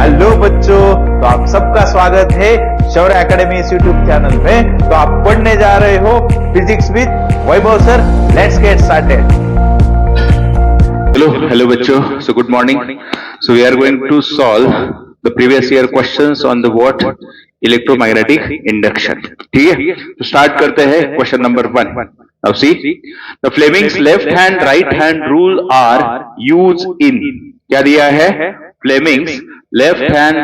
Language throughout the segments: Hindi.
हेलो बच्चों, तो आप सबका स्वागत है शौर्य एकेडमी इस यूट्यूब चैनल में। तो आप पढ़ने जा रहे हो physics with Vaibhav sir. Let's get started. Hello बच्चों, so good morning. So we are going to solve the previous year questions on the what electromagnetic induction. ठीक है, तो स्टार्ट करते हैं question number 1. Now see, the Fleming's left hand right hand rule are used in. क्या दिया है? Fleming's left hand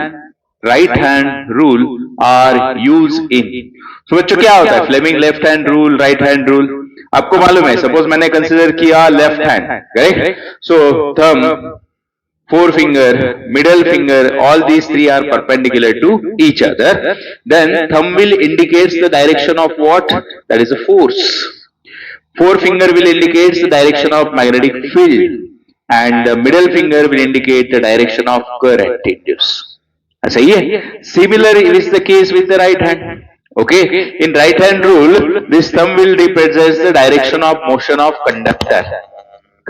right hand rule are used in. So बच्चों क्या होता है Fleming left hand rule, right hand rule? आपको मालूम है, सपोज मैंने कंसिडर किया left hand, correct? So thumb, forefinger, middle finger, all these three are perpendicular to each other. Then thumb will indicate the direction of what? That is a force. Forefinger will indicate the direction of magnetic field, and the middle finger will indicate the direction of current induced. सही है? Similar is the case with the right hand. Okay, in right hand rule, this thumb will represent the direction of motion of conductor.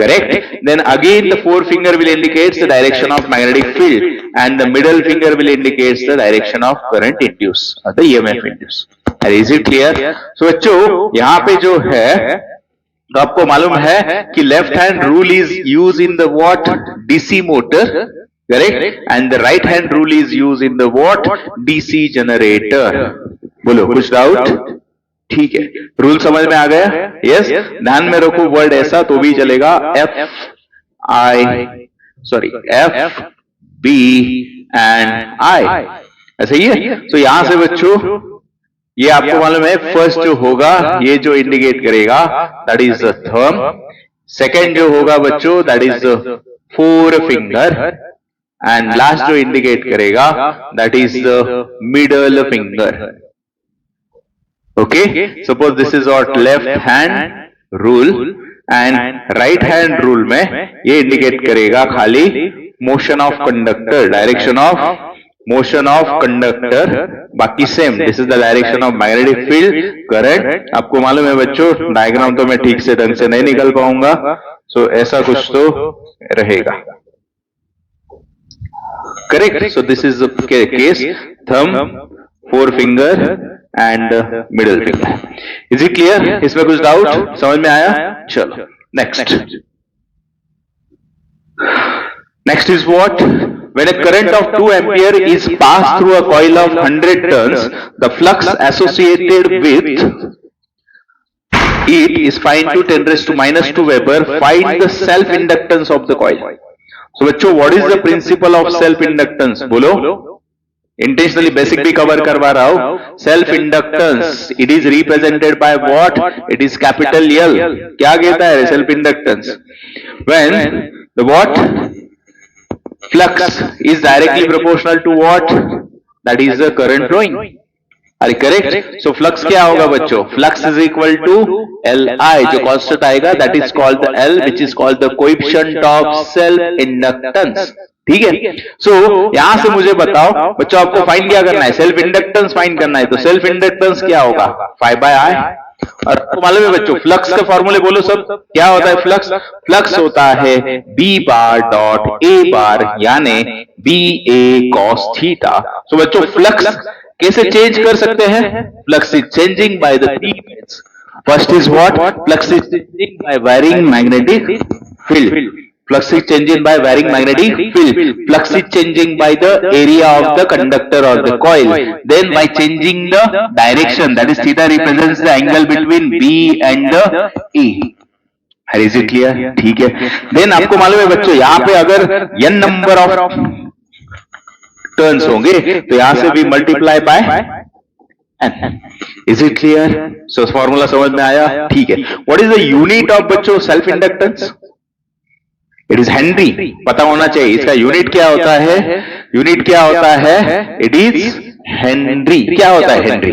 Correct? Then again the forefinger will indicate the direction of magnetic field, and the middle finger will indicate the direction of current induced or the EMF induced. Is it clear? So बच्चों यहाँ पे जो है, तो आपको मालूम है कि left hand rule is use in the what? DC motor, correct? And the right hand rule is use in the what? DC generator. बोलो, कुछ डाउट? ठीक है, रूल समझ में आ गया? यस, ध्यान में रखो वर्ड ऐसा तो भी चलेगा, एफ बी एंड आई, ऐसा ही है. तो यहां से बच्चों ये आपको मालूम है, फर्स्ट जो होगा ये जो इंडिकेट करेगा that is the thumb. Second जो होगा बच्चों that is the four finger, and last जो इंडिकेट करेगा that is the middle finger. Okay, suppose this is what left hand rule, and right hand rule में ये indicate करेगा खाली motion of conductor, direction of motion of conductor. बाकी same, this is the direction of magnetic field, current. आपको मालूम है बच्चों, डायग्राम तो मैं ठीक से ढंग से नहीं निकल पाऊंगा, so ऐसा कुछ तो रहेगा. Correct? So this is the case, thumb, forefinger and middle finger. Is it clear? इसमें कुछ डाउट समझ में आया? चलो next. Next is what? When a current of 2 ampere is passed through a coil of 100 turns, the flux associated with it is 5 × 10⁻² Weber. Find the self inductance of the coil. So बच्चों, what is the principle of self inductance? बोलो. इंटेंशनली बेसिक भी कवर करवा रहा हूं. Self inductance, it is represented by what? It is capital L. क्या कहता है self inductance? When the what? Flux is directly proportional to what? That is the current flowing. अरे करेक्ट. सो फ्लक्स क्या होगा बच्चों? Flux is equal to L I, जो कांस्टेंट आएगा that is called the L, which is called the coefficient of self inductance. ठीक है. सो यहां से मुझे बताओ बच्चों, आपको फाइंड क्या करना है? सेल्फ इंडक्टेंस फाइंड करना है. तो सेल्फ इंडक्टेंस क्या होगा? 5/I. और आपको मालूम है बच्चों, फ्लक्स के फॉर्मूले बोलो सब. क्या होता है फ्लक्स? फ्लक्स होता है B bar dot A bar, यानी B A cos theta. So बच्चों फ्लक्स कैसे चेंज कर सकते हैं? Flux is changing by the 3 methods. First is what? Flux is changing by varying magnetic field. Flux is changing by varying magnetic field. Flux is changing by the area of the conductor or the coil. Then by changing the direction, that is theta represents the angle between B and the E. Is it clear? ठीक है. Then आपको मालूम है बच्चों, यहाँ पे अगर n नंबर ऑफ टर्न्स होंगे तो यहाँ से भी multiply by n. Is it clear? So formula समझ में आया? ठीक है. What is the unit of बच्चों self inductance? It is Henry. पता होना चाहिए इसका यूनिट क्या होता है. यूनिट क्या होता है? It is Henry. क्या होता है हेनरी?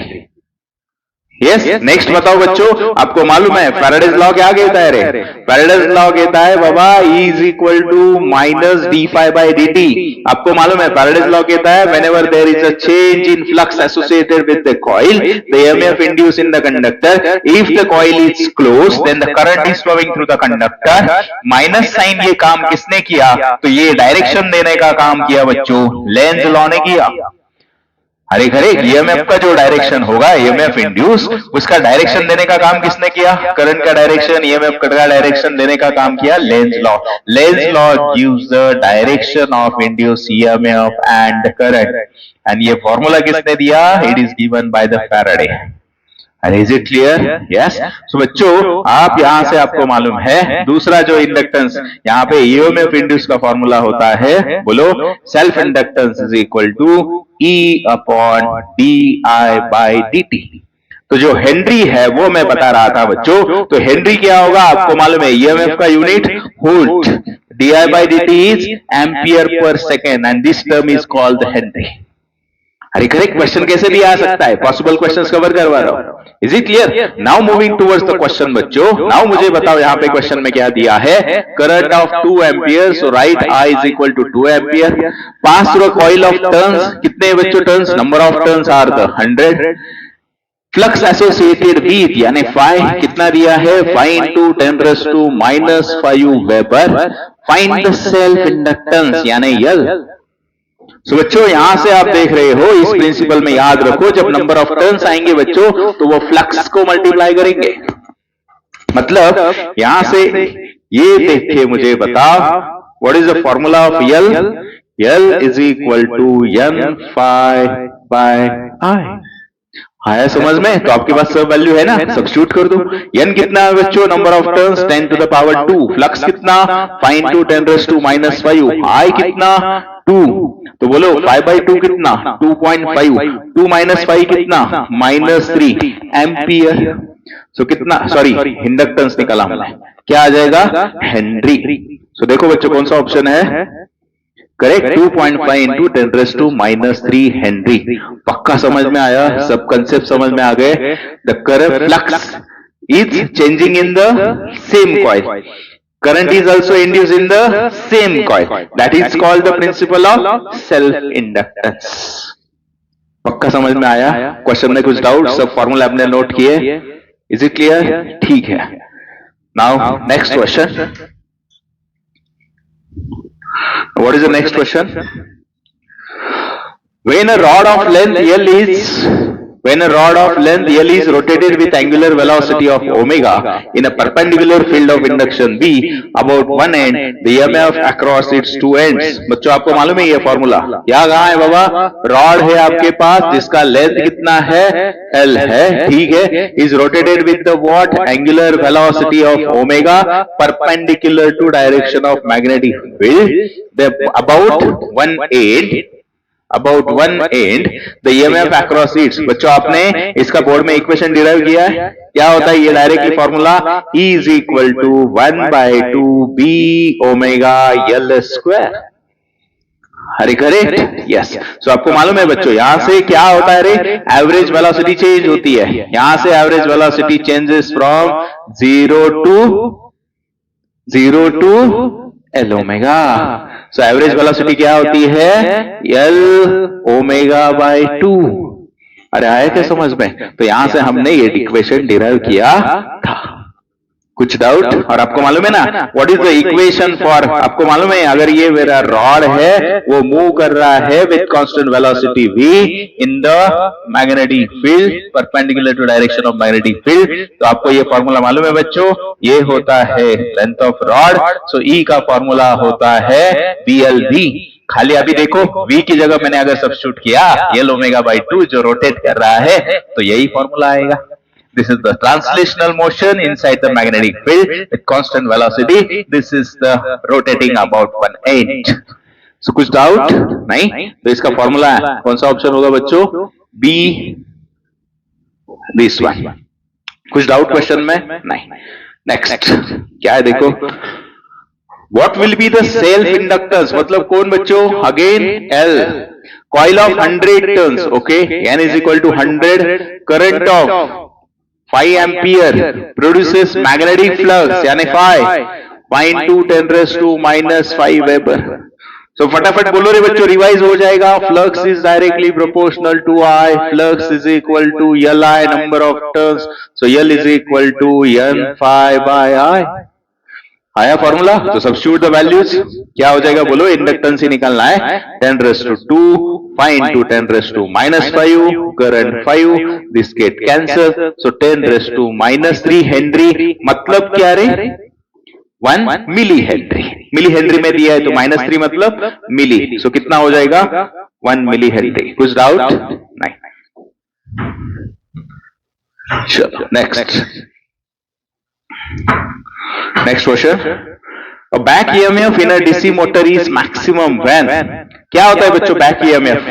यस नेक्स्ट बताओ बच्चों, आपको मालूम है फैराडेज लॉ क्या कहता है? रे फैराडेज लॉ कहता है बाबा E is equal to minus D phi by D T. आपको मालूम है फैराडेज लॉ कहता है whenever there is a change in flux associated with the coil, the EMF induced in the conductor, if the coil is closed then the current is flowing through the conductor। Minus sign ये काम किसने किया? तो ये डायरेक्शन देने का काम किया बच्चों, लेंज लॉ ने किया। हरे खरे ईएमएफ का जो डायरेक्शन होगा ईएमएफ इंड्यूस, उसका डायरेक्शन देने का काम किसने किया? करंट का डायरेक्शन ईएमएफ का डायरेक्शन देने का काम किया Lenz law. Lenz law gives the direction of induce EMF and current, and ये फॉर्मूला किसने दिया? It is given by the Faraday. Is it clear? Yes. So बच्चों आप यहां से आपको मालूम है दूसरा जो इंडक्टेंस, यहाँ पे ईएमएफ इंड्यूस का फॉर्मूला होता है, बोलो self inductance is equal to E upon D I by D T. तो जो हेनरी है वो मैं बता रहा था बच्चों, तो हेनरी क्या होगा आपको मालूम है? ईएमएफ का unit volt, d I by D t is ampere per second, and this term is called henry. अरे करेक्ट क्वेश्चन कैसे भी आ सकता है, पॉसिबल क्वेश्चंस कवर करवा रहा हूं। Is it clear? Now moving towards the question बच्चों, नाउ मुझे बताओ यहाँ पे क्वेश्चन में क्या दिया है? Current of 2 ampere, so right I is equal to 2 ampere, pass through coil of turns, कितने बच्चों turns? Number of turns are the 100, flux associated with यानी फाई कितना दिया है? 5 into 10⁻⁻5 weber. Find the self inductance यानी L। सो बच्चों यहां से आप देख रहे हो, इस प्रिंसिपल में याद रखो, जब नंबर ऑफ टर्न्स आएंगे बच्चों तो वो फ्लक्स को मल्टीप्लाई करेंगे। मतलब यहां से ये देख के मुझे बताओ what is the formula of L? L is equal to N phi by I। आया समझ में? तो आपके पास सब वैल्यू है ना, सब्स्टिट्यूट कर दो। n कितना है बच्चों? Number of turns 10 to the power 2, flux कितना? 5 into 10⁻⁻5, I कितना? 2। तो बोलो 5/2 कितना? 2.5, 2 minus 5 कितना? -3 एम्पियर। सो कितना, सॉरी इंडक्टेंस निकाला हमने, क्या आ जाएगा? हेनरी। सो देखो बच्चों कौन सा ऑप्शन है करेक्ट? 2.5 into 10⁻³ Henry. पक्का समझ में आया? सब कंसेप्ट समझ में आ गए? The current flux is changing in the same coil, current is also induced in the same coil, that is called the principle of self inductance। पक्का समझ में आया? क्वेश्चन में कुछ डाउट? सब फॉर्मूला आपने नोट किए? Is it clear? ठीक है। Now next question, what is the next question? When a rod of length L is rotated with angular velocity of omega in a perpendicular field of induction B about one end, the EMF across its two ends। बच्चों आपको मालूम है ये फॉर्मूला? क्या कहा है बाबा? रॉड है आपके पास जिसका लेंथ कितना है? L है, ठीक है। is rotated with the what? Angular velocity of omega perpendicular to direction of magnetic field, the about one end the EMF across its। बच्चों आपने इसका बोर्ड में इक्वेशन डिराइव किया है, क्या होता है ये directly formula? E is equal to 1/2 B omega L square. हरे करेक्ट? यस। सो आपको मालूम है बच्चों यहां से क्या होता है? रे एवरेज वेलोसिटी चेंज होती है, यहां से average velocity changes from 0 to L omega. So average velocity क्या होती है? L omega by 2। अरे आया क्या समझ में? तो यहां से हमने ये इक्वेशन डिराइव किया था। कुछ डाउट? और आपको मालूम है ना what is the equation for, आपको मालूम है अगर ये मेरा रॉड है वो मूव कर रहा है with constant velocity v in the magnetic field perpendicular to direction of magnetic field, तो आपको ये फॉर्मूला मालूम है बच्चों? ये होता है length of rod, so E का फॉर्मूला होता है BLV। खाली अभी देखो v की जगह मैंने अगर सब्स्टिट्यूट किया L ओमेगा बाई 2 जो रोटेट कर रहा है, तो यही फॉर्मूला आएगा। This is the translational motion inside the magnetic field with constant velocity. This is the rotating about one end. So कुछ डाउट नहीं? तो इसका फॉर्मूला कौन सा ऑप्शन होगा बच्चों? B, this one। कुछ डाउट क्वेश्चन में? नहीं। नेक्स्ट क्या है देखो, What will be the self inductance? मतलब कौन बच्चों? Again L, coil of 100 turns, okay, N is equal to 100, current of 5 ampere produces magnetic flux यानी फाइंड 2 10⁻⁻5 वेबर। सो फटाफट बोलो रे बच्चों, रिवाइज हो जाएगा। Flux is directly proportional to I, flux is equal to L I number of turns, so L is equal to n phi by I. आया फॉर्मूला? तो सब्स्टिट्यूट द वैल्यूज, क्या हो जाएगा बोलो? इंडक्टेंस ही निकालना है, 10⁻², find 2 10⁻⁻5, current 5, this get cancel, so 10⁻³ Henry, मतलब क्या रे? 1 मिली हेनरी। मिली हेनरी में दिया है तो -3 मतलब मिली, सो कितना हो जाएगा? 1 मिली हेनरी। कुछ डाउट? नहीं। चलो next question. A back EMF in a DC motor is maximum when? क्या होता है बच्चों बैक EMF?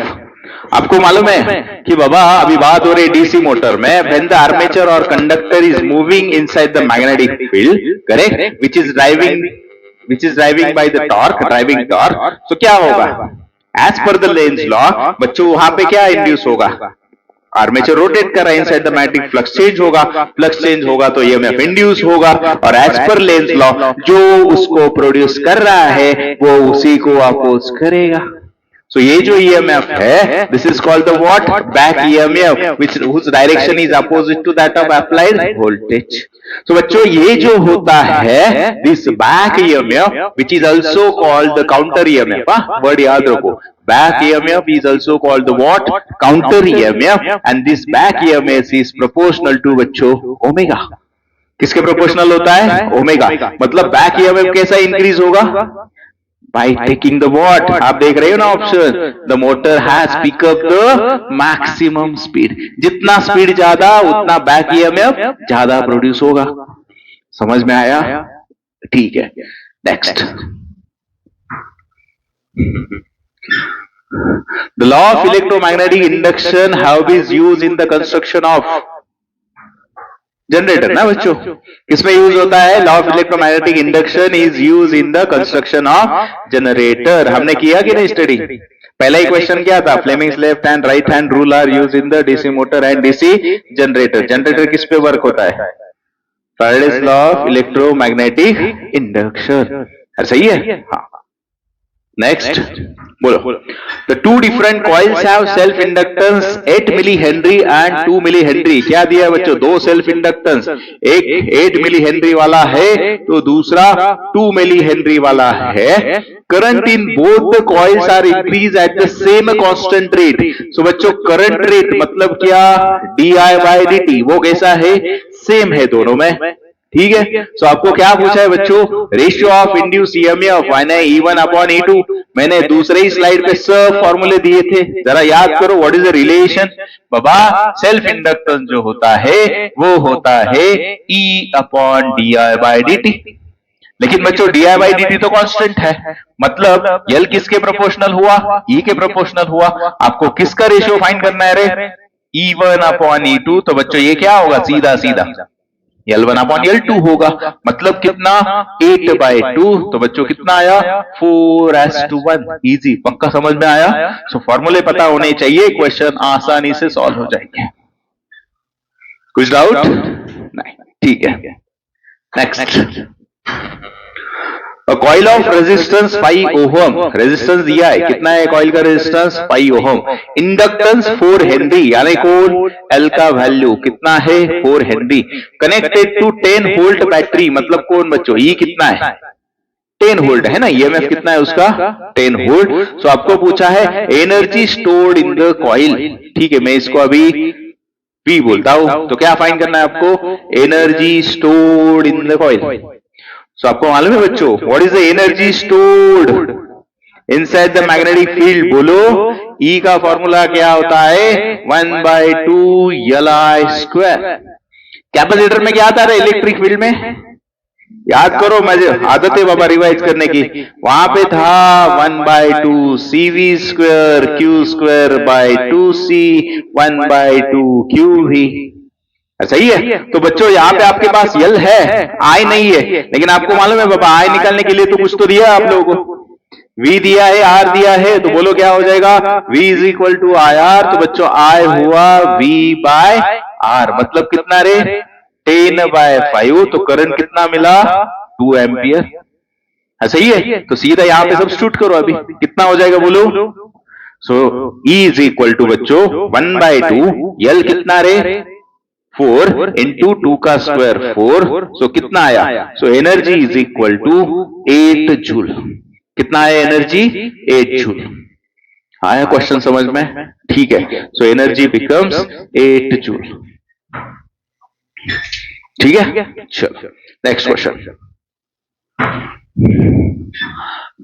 आपको मालूम है कि बाबा अभी बात हो रही डीसी मोटर में, when the armature or conductor is moving inside the magnetic field, correct, which is driving by the torque, driving torque, so क्या होगा? As per the Lenz's law, बच्चों वहां पे क्या इंड्यूस होगा? आर्मेचर रोटेट कर रहा है, inside the magnetic flux change होगा, फ्लक्स चेंज होगा तो ईएमएफ इंड्यूस होगा, और एज पर लेंज लॉ जो उसको प्रोड्यूस कर रहा है वो उसी को अपोज करेगा। सो ये जो ईएमएफ है, this is called the what? Back EMF, which whose direction is opposite to that of applied voltage. तो बच्चों ये जो होता है this back EMF, which is also called the counter EMF, word याद रखो, back EMF is also called the what? Counter EMF, and this back EMF is proportional to बच्चों ओमेगा। किसके प्रोपोर्शनल होता है? ओमेगा। मतलब बैक EMF कैसा इंक्रीज होगा? By taking the what? आप देख रहे हो ना option, the motor has pick up the maximum speed। जितना स्पीड ज्यादा उतना बैक EMF ज्यादा प्रोड्यूस होगा। समझ में आया? ठीक है, next. The law of electromagnetic induction have is used in the construction of generator ना बच्चों? किसमें यूज होता है? Law of electromagnetic induction is use in the construction of generator. हमने किया कि नहीं स्टडी? पहला ही क्वेश्चन क्या था? Fleming's left hand right hand rule are use in the DC motor and DC generator. Generator किस पे वर्क होता है? Faraday's law of electromagnetic induction. सही है? हाँ। नेक्स्ट बोलो, the two different coils have self inductance 8 milli henry and 2 milli henry. क्या दिया बच्चों? दो सेल्फ इंडक्टेंस, एक 8 मिली हेनरी वाला है तो दूसरा 2 मिली हेनरी वाला है। Current in both the coils are increase at the same constant rate. So बच्चों करंट रेट मतलब क्या? di/dt, वो कैसा है? सेम है दोनों में। ठीक है, सो आपको क्या पूछा है बच्चों? रेशियो ऑफ इंड्यूस ईएमएफ यानी E1/E2। मैंने दूसरे ही स्लाइड पे सब फॉर्मूले दिए थे, जरा याद करो what is the relation. Baba self inductance जो होता है वो होता है E/di/dt। लेकिन बच्चों di/dt तो कांस्टेंट है, मतलब L किसके प्रोपोर्शनल हुआ? E के प्रोपोर्शनल हुआ। आपको किसका रेशियो फाइंड करना है रे? E1/E2। तो बच्चों ये क्या होगा? सीधा सीधा L1/L2 होगा, मतलब कितना? 8/2। तो बच्चों कितना आया? 4:1। इजी, पक्का समझ में आया? सो फॉर्मूले पता होने चाहिए, क्वेश्चन आसानी से सॉल्व हो जाएंगे। कुछ डाउट? नहीं, ठीक है। Next, coil of resistance 5 ohm. Resistance दिया है, कितना है कॉइल का रेजिस्टेंस? 5 ओहम। इंडक्टेंस 4 हेनरी, यानी कौन? एल का वैल्यू कितना है? 4 henry. Connected to 10 volt battery, मतलब कौन बच्चों? ई कितना है? 10 वोल्ट है ना, ईएमएफ कितना है उसका? 10 वोल्ट। सो आपको पूछा है energy stored in the coil. ठीक है, मैं इसको अभी V बोलता हूं, तो क्या फाइंड करना है आपको? Energy stored in the coil. So आपको मालूम है बच्चों what is the energy stored inside the magnetic field? बोलो, E का फॉर्मूला क्या होता है? 1/2 Li²। कैपेसिटर में क्या आता है इलेक्ट्रिक फील्ड में? याद करो, मुझे आदत है बाबा रिवाइज करने की। वहां पे था 1/2 CV² Q²/2C 1/2 QV। सही है? तो बच्चों यहाँ पे आपके पास L है, I नहीं है, लेकिन आपको मालूम है बाबा I निकालने के लिए तो कुछ तो दिया है आप लोगों को। V दिया है, R दिया है, तो बोलो क्या हो जाएगा? V = IR। तो बच्चों I हुआ V/R। आर, मतलब कितना रे 10/5, तो करंट कितना मिला 2 एम्पियर। सही है, तो सीधा यहां पे सब्स्टिट्यूट करो, अभी कितना हो जाएगा बोलो। सो E इज इक्वल टू बच्चों 1/2, L कितना रे 4 इंटू 2 का स्क्वायर 4, सो कितना आया, so energy is equal to 8 joule. कितना आया एनर्जी 8 जूल। आया क्वेश्चन समझ में, ठीक है, सो एनर्जी बिकम्स 8 जूल। ठीक है, चलो next question.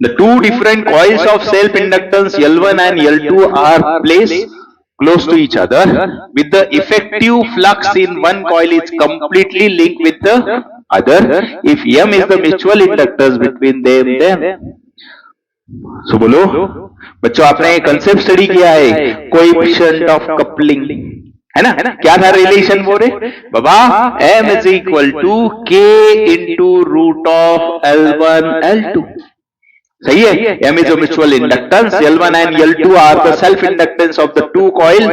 The two different coils of self-inductance L1 and L2 are placed close to each other with the effective flux in one coil is completely linked with the other if M is the mutual inductance between them then. So बोलो बच्चों, आपने कंसेप्ट स्टडी किया है कोएफिशिएंट ऑफ कपलिंग, है ना, क्या था रिलेशन बोले बाबा, M is equal to K into root of L1 L2। सही है, M is a mutual inductance, L1 and L2 are the self inductance of the two coil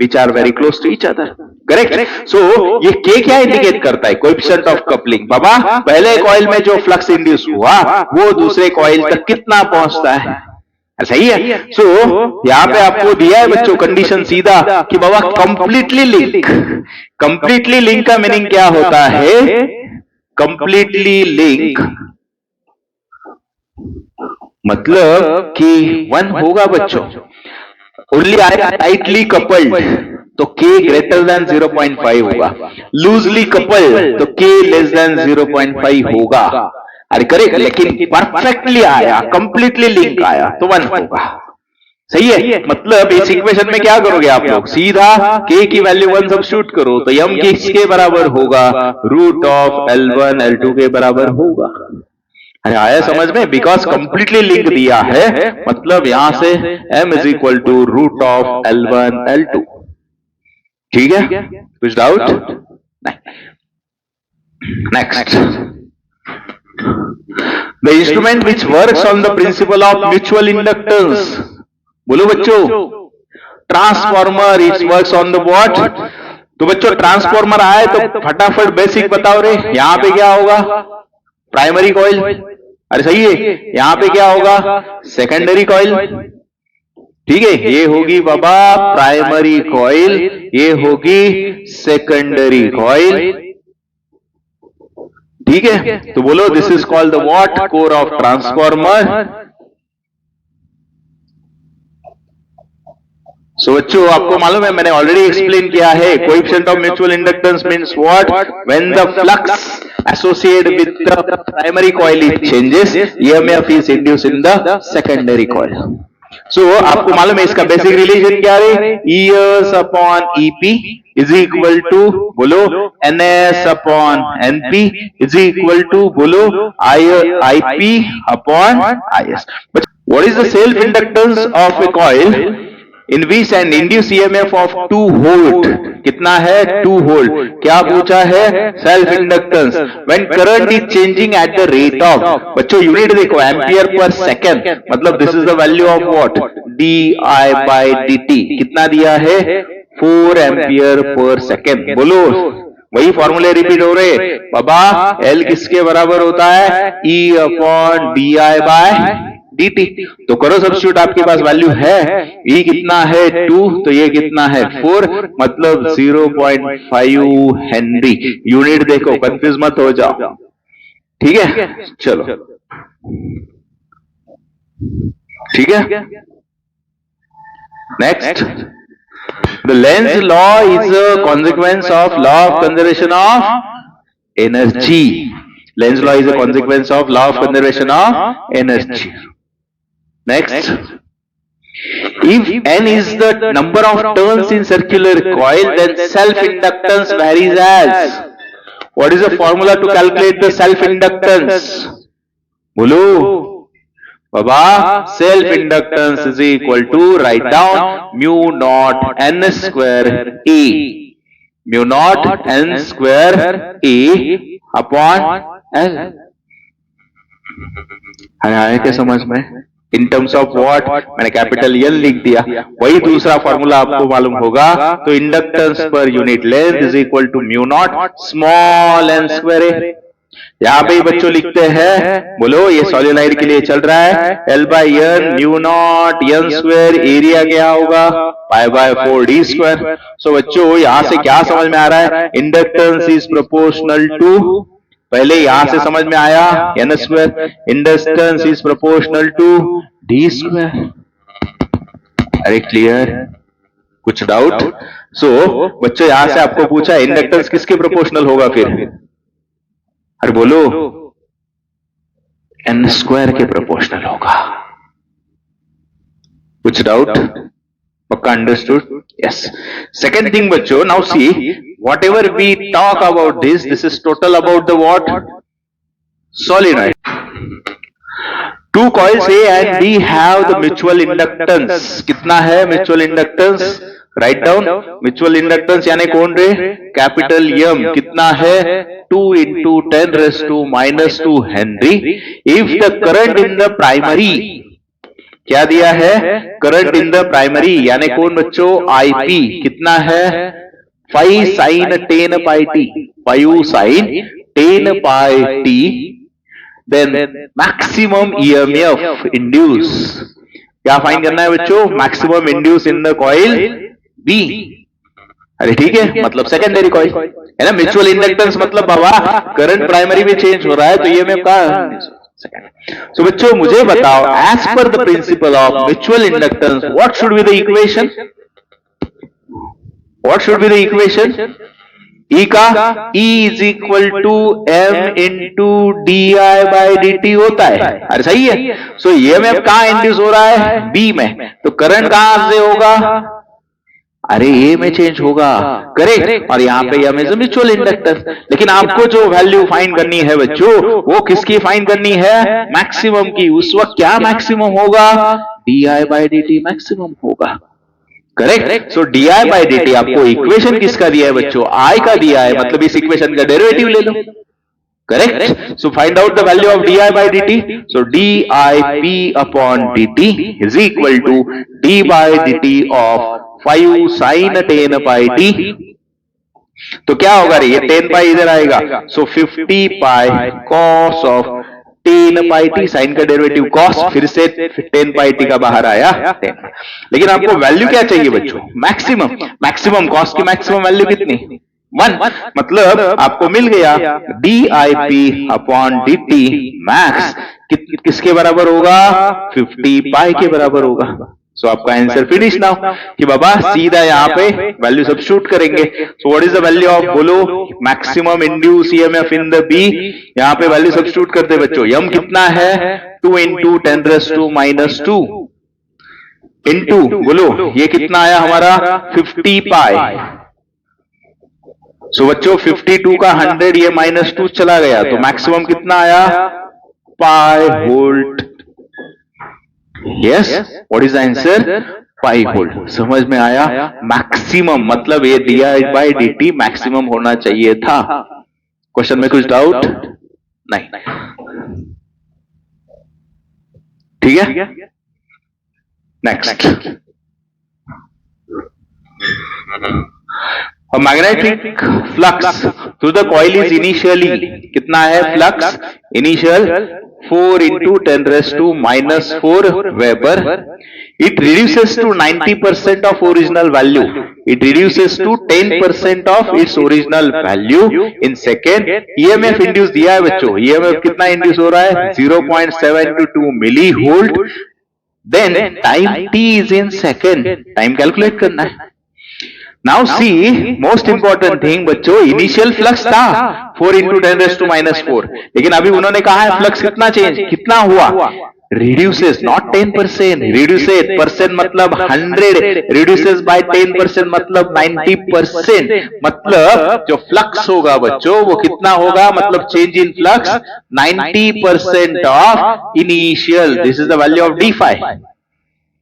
which are very close to each other। Correct. So ये K क्या इंडिकेट करता है, कोएफिशिएंट ऑफ कपलिंग। बाबा पहले कॉइल में जो फ्लक्स इंड्यूस हुआ वो दूसरे कॉइल तक कितना पहुंचता है, सही है। सो यहां पे आपको दिया है बच्चों कंडीशन सीधा कि बाबा कंप्लीटली लिंक। कंप्लीटली लिंक का मीनिंग क्या होता है, कंप्लीटली लिंक मतलब कि 1 होगा बच्चों, ओनली आएगा टाइटली कपल्ड तो K ग्रेटर देन 0.5 होगा, लूजली कपल्ड तो K लेस देन 0.5 होगा। अरे करेक्ट, लेकिन परफेक्टली आया, कंप्लीटली लिंक आया तो 1 होगा। सही है, मतलब इस इक्वेशन में क्या करोगे आप लोग, सीधा K की वैल्यू 1 सब्स्टिट्यूट करो तो M किसके बराबर होगा, रूट ऑफ L1 L2 के बराबर होगा। अरे आया समझ में, बिकॉज कंप्लीटली लिंक दिया है, मतलब यहां से M is equal to root of L1 L2। ठीक है, कुछ डाउट नहीं। Next, the instrument which works on the principle of mutual inductance, बोलो बच्चों, transformer it works on the what. तो बच्चों ट्रांसफॉर्मर आए तो फटाफट बेसिक बताओ रे, यहां पे क्या होगा, प्राइमरी कॉइल। अरे सही है, यहां पे क्या होगा, सेकेंडरी कॉइल। ठीक है, ये होगी बाबा प्राइमरी कॉइल, ये होगी सेकेंडरी कॉइल। ठीक है, तो बोलो this is called the what, core of transformer. So बच्चों आपको मालूम है, मैंने ऑलरेडी एक्सप्लेन किया है, coefficient of mutual inductance means what, when the flux associated with the primary coil it changes, EMF is induced in the secondary coil. So आपको मालूम है इसका बेसिक रिलेशन क्या है, ES upon EP is equal to बोलो NS upon NP is equal to बोलो IP upon IS. But what is the self inductance of a coil in which and induce EMF of 2 volt, कितना है 2 वोल्ट। क्या पूछा है, self inductance when current is changing at the rate of, बच्चों यूनिट देखो एम्पियर पर सेकेंड, मतलब this is the value of what, di/dt। कितना दिया है 4 एम्पियर पर सेकेंड। बोलो वही फॉर्मूले रिपीट हो रहे बाबा, L किसके बराबर होता है, E अपॉन di/dt। तो करो सब्स्टिट्यूट, आपके पास वैल्यू है, E कितना है 2 तो ये कितना है 4, मतलब 0.5 हेनरी। यूनिट देखो, कंफ्यूज मत हो जाओ। ठीक है, चलो ठीक है। Next, the Lenz law is a consequence of law of conservation of energy. Lenz law is a consequence of law of conservation of energy. Next, if n is the number of turns in circular coil, then self-inductance varies as. What is the formula to calculate the self-inductance? बोलो बाबा, self-inductance is equal to, write down mu naught n square A, mu naught n square A upon L। आया क्या समझ में, इन टर्म्स ऑफ व्हाट, मैंने कैपिटल एल लिख दिया। वही दूसरा फॉर्मूला आपको मालूम होगा, तो inductance per unit length is equal to mu naught small n square A. यहां पे ही बच्चों लिखते हैं, बोलो ये सोलेनोइड के लिए चल रहा है, L by N mu naught N square, area क्या होगा pi by 4 D square. So बच्चों यहां से क्या समझ में आ रहा है, इंडक्टेंस इज प्रोपोर्शनल टू, पहले यहां से समझ में आया N square, inductance is proportional to D square. अरे क्लियर, कुछ डाउट? सो बच्चों यहां से आपको पूछा इंडक्टेंस किसके प्रोपोर्शनल होगा फिर, अरे बोलो एन स्क्वायर के प्रोपोर्शनल होगा। कुछ डाउट? पक्का अंडरस्टूड? यस। सेकेंड थिंग बच्चों, now see whatever we talk about this is total about the what? Solenoid. Two coils A and B have the mutual inductance. कितना है mutual inductance? Write down. Mutual inductance यानी कौन रे? Capital M। कितना है? 2 into 10 raised to minus 2 Henry. If the current in the primary, क्या दिया है? करंट इन द प्राइमरी यानी कौन बच्चों? IP कितना है? 5 sin 10 pi t, 5 sin 10 pi t, then maximum EMF induce, क्या फाइंड करना है बच्चों? Maximum induce in the coil B। अरे ठीक है, मतलब सेकेंडरी कॉइल है ना। म्यूचुअल इंडक्टेंस मतलब बाबा करंट प्राइमरी में चेंज हो रहा है, तो EMF का सो बच्चों मुझे बताओ, as per the principle of mutual inductance what should be the equation? What should be the equation? E का E is equal to M into DI by dt होता है। अरे सही है। सो EMF कहां इंड्यूस हो रहा है? B में। तो करंट कहां से होगा? अरे A में चेंज होगा, करेक्ट। और यहाँ पे M इज म्यूचुअल इंडक्टेंस। लेकिन आपको जो वैल्यू फाइंड करनी है बच्चों, वो किसकी फाइंड करनी है? मैक्सिमम की। उस वक्त क्या मैक्सिमम होगा? DI by dt मैक्सिमम होगा, correct. So d I by D T आपको इक्वेशन किसका दिया है बच्चों? आई का दिया है, मतलब इस इक्वेशन का डेरिवेटिव ले लो, correct. So find out the value of d I by D t. So d I P upon D t is equal to d by D t of 5 sine 10 pi t. तो क्या होगा रे, ये 10 पाई इधर आएगा, so 50 pi cos of 10 pi t, sine का डेरिवेटिव कॉस, फिर से 10 पाई टी का बाहर आया 10। लेकिन आपको वैल्यू क्या चाहिए बच्चों? मैक्सिमम। मैक्सिमम कॉस की मैक्सिमम वैल्यू कितनी? 1। मतलब आपको मिल गया D I P upon D T max किसके बराबर होगा? 50 पाई के बराबर होगा। सो आपका आंसर फिनिश नाउ कि बाबा सीधा यहाँ पे वैल्यू सब्स्टिट्यूट करेंगे। So what is the value of, बोलो, maximum induce EMF in the B. यहाँ पे वैल्यू सब्स्टिट्यूट करते बच्चों। एम कितना है? 2 into 10 raised to minus 2 into, बोलो ये कितना आया हमारा? 50 पाई। सो बच्चों 52 का 100 ये -2 चला गया, तो मैक्सिमम कितना आया? Pi volt. Yes, what is the answer? 5 volt. समझ में आया? मैक्सिमम मतलब ये d by D t maximum होना चाहिए था। क्वेश्चन में कुछ डाउट नहीं? ठीक है, next. Magnetic flux through the coil is initially, कितना है flux initial? 4 into 10 raised to minus 4 Weber. It reduces to 90% of original value. It reduces to 10% of its original value in second. EMF induced दिया है बच्चों। EMF कितना इंड्यूस हो रहा है? 0.722 millivolt. Then time t is in second. Time calculate करना है। Now see most important thing बच्चों, इनिशियल फ्लक्स था 4 into 10 raised to minus 4, लेकिन अभी उन्होंने कहा है फ्लक्स कितना चेंज, कितना हुआ? रिड्यूसेस, नॉट 10%, रिड्यूसेस परसेंट मतलब 100, रिड्यूसेस बाय 10% मतलब 90%। मतलब जो फ्लक्स होगा बच्चों वो कितना होगा? मतलब change in flux 90% of initial. This is the value of D phi.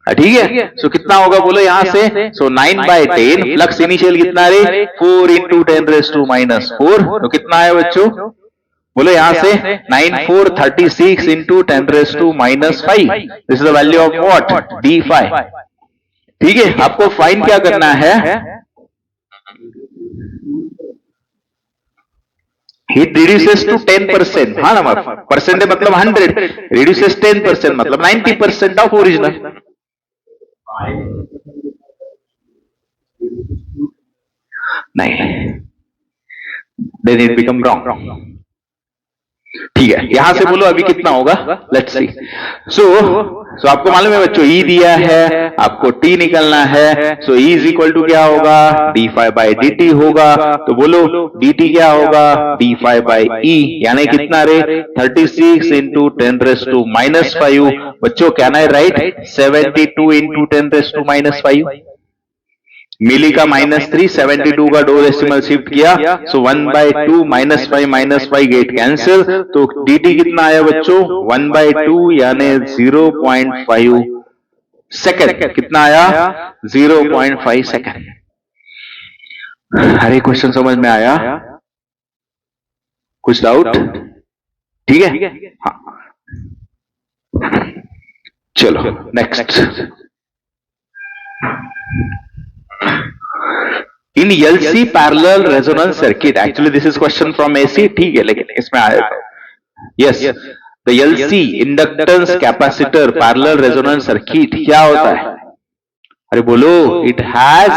ठीक है, सो कितना होगा बोलो यहां से? सो 9/10 फ्लक्स इनिशियल कितना रे? 4 into 10 raised to minus 4, तो कितना है बच्चों? बोलो यहां से 9436 into 10⁻⁻⁵. This is the value of what? d5. ठीक है, आपको फाइंड क्या करना है? It reduces to 10%. हाँ ना, परसेंट मतलब 100, reduces 10% मतलब 90% of original. नहीं, then it become wrong. ठीक है, यहां से बोलो अभी कितना होगा? Let's see. सो आपको मालूम है बच्चों, E दिया है, आपको T निकलना है. So E is equal to क्या होगा? d5 बाई dt होगा. तो बोलो dt क्या होगा? d5 बाई E, यानी कितना रे? 36 इंटू 10⁻⁻⁵. बच्चों क्या ना है राइट? 72 इंटू 10⁻⁻⁵. मिली का -3, 72 का 2 डेसिमल शिफ्ट किया. सो 1/2 -5 गेट कैंसिल. तो dt कितना आया बच्चों? 1/2 यानी 0.5 सेकेंड. कितना आया? 0.5 सेकेंड. हरे क्वेश्चन समझ में आया? कुछ डाउट? ठीक है, हाँ. चलो next. In LC parallel resonance circuit, actually this is question from AC. ठीक है, लेकिन इसमें आया yes, the LC inductance capacitor parallel resonance circuit क्या होता है? अरे बोलो, it has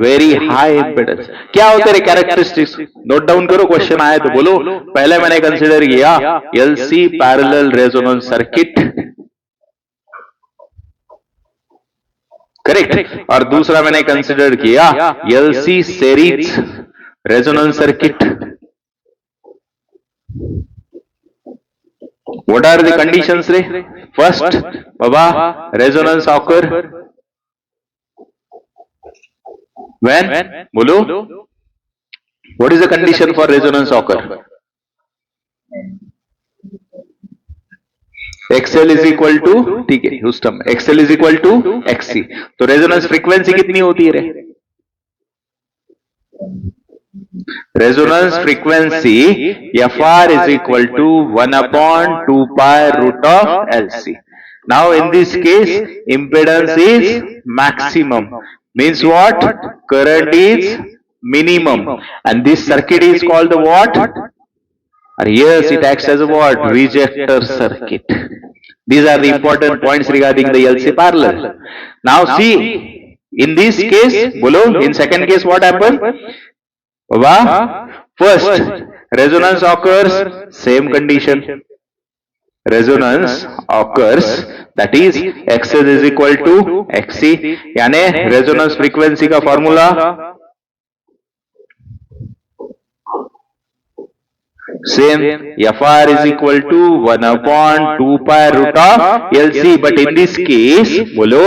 very high impedance. क्या होते हैं कैरेक्टरिस्टिक्स? नोट डाउन करो, क्वेश्चन आए तो बोलो. पहले मैंने कंसिडर किया LC parallel resonance circuit, correct. और दूसरा मैंने कंसिडर किया LC series resonance circuit. What are the conditions रे? फर्स्ट बाबा, रेजोनेंस ऑकर व्हेन, बोलो what is the condition for resonance occur? XL is equal to, ठीक है उस term, XL is equal to XC. तो रेजोनेंस फ्रीक्वेंसी कितनी होती है रे? Resonance frequency FR is equal to 1/2 pi root of LC. Now in this case impedance is maximum, means what? Current is minimum, and this circuit is called what? Yes, it acts as a what? Rejector circuit. These are the important points regarding the LC parallel. Now see, in this case, bolo, in second case what happened? Baba, first, resonance occurs, same condition. Resonance occurs, that is, XS is equal to XC, यानी resonance frequency का formula same, FR is equal to 1/2 pi root of LC. But in this case, बोलो,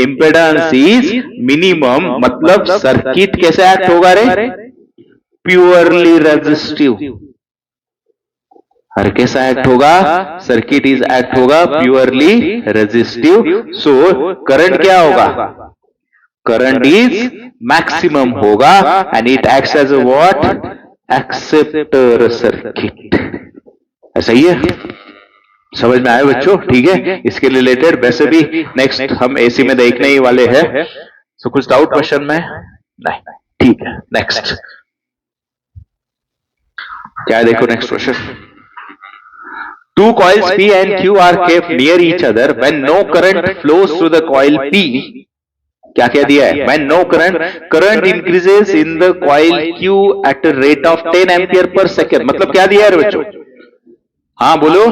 impedance is minimum, मतलब सर्किट कैसे एक्ट होगा रे? Purely resistive. हर कैसा एक्ट होगा? सर्किट इज एक्ट होगा प्योरली रेजिस्टिव. सो करंट क्या होगा? करंट इज मैक्सिमम होगा, and it acts as a what? Acceptor circuit. ऐसा ही है, समझ में आया बच्चों? ठीक है, इसके रिलेटेड वैसे भी नेक्स्ट हम AC में देखने ही वाले हैं. सो कुछ डाउट क्वेश्चन में? नहीं, ठीक है. नेक्स्ट क्या है? देखो next question. Two coils P and Q are kept near each other when no current flows through the coil P. क्या क्या दिया है? When no current increases in the coil Q at a rate of 10 ampere per second. मतलब क्या दिया है बच्चों? हाँ बोलो,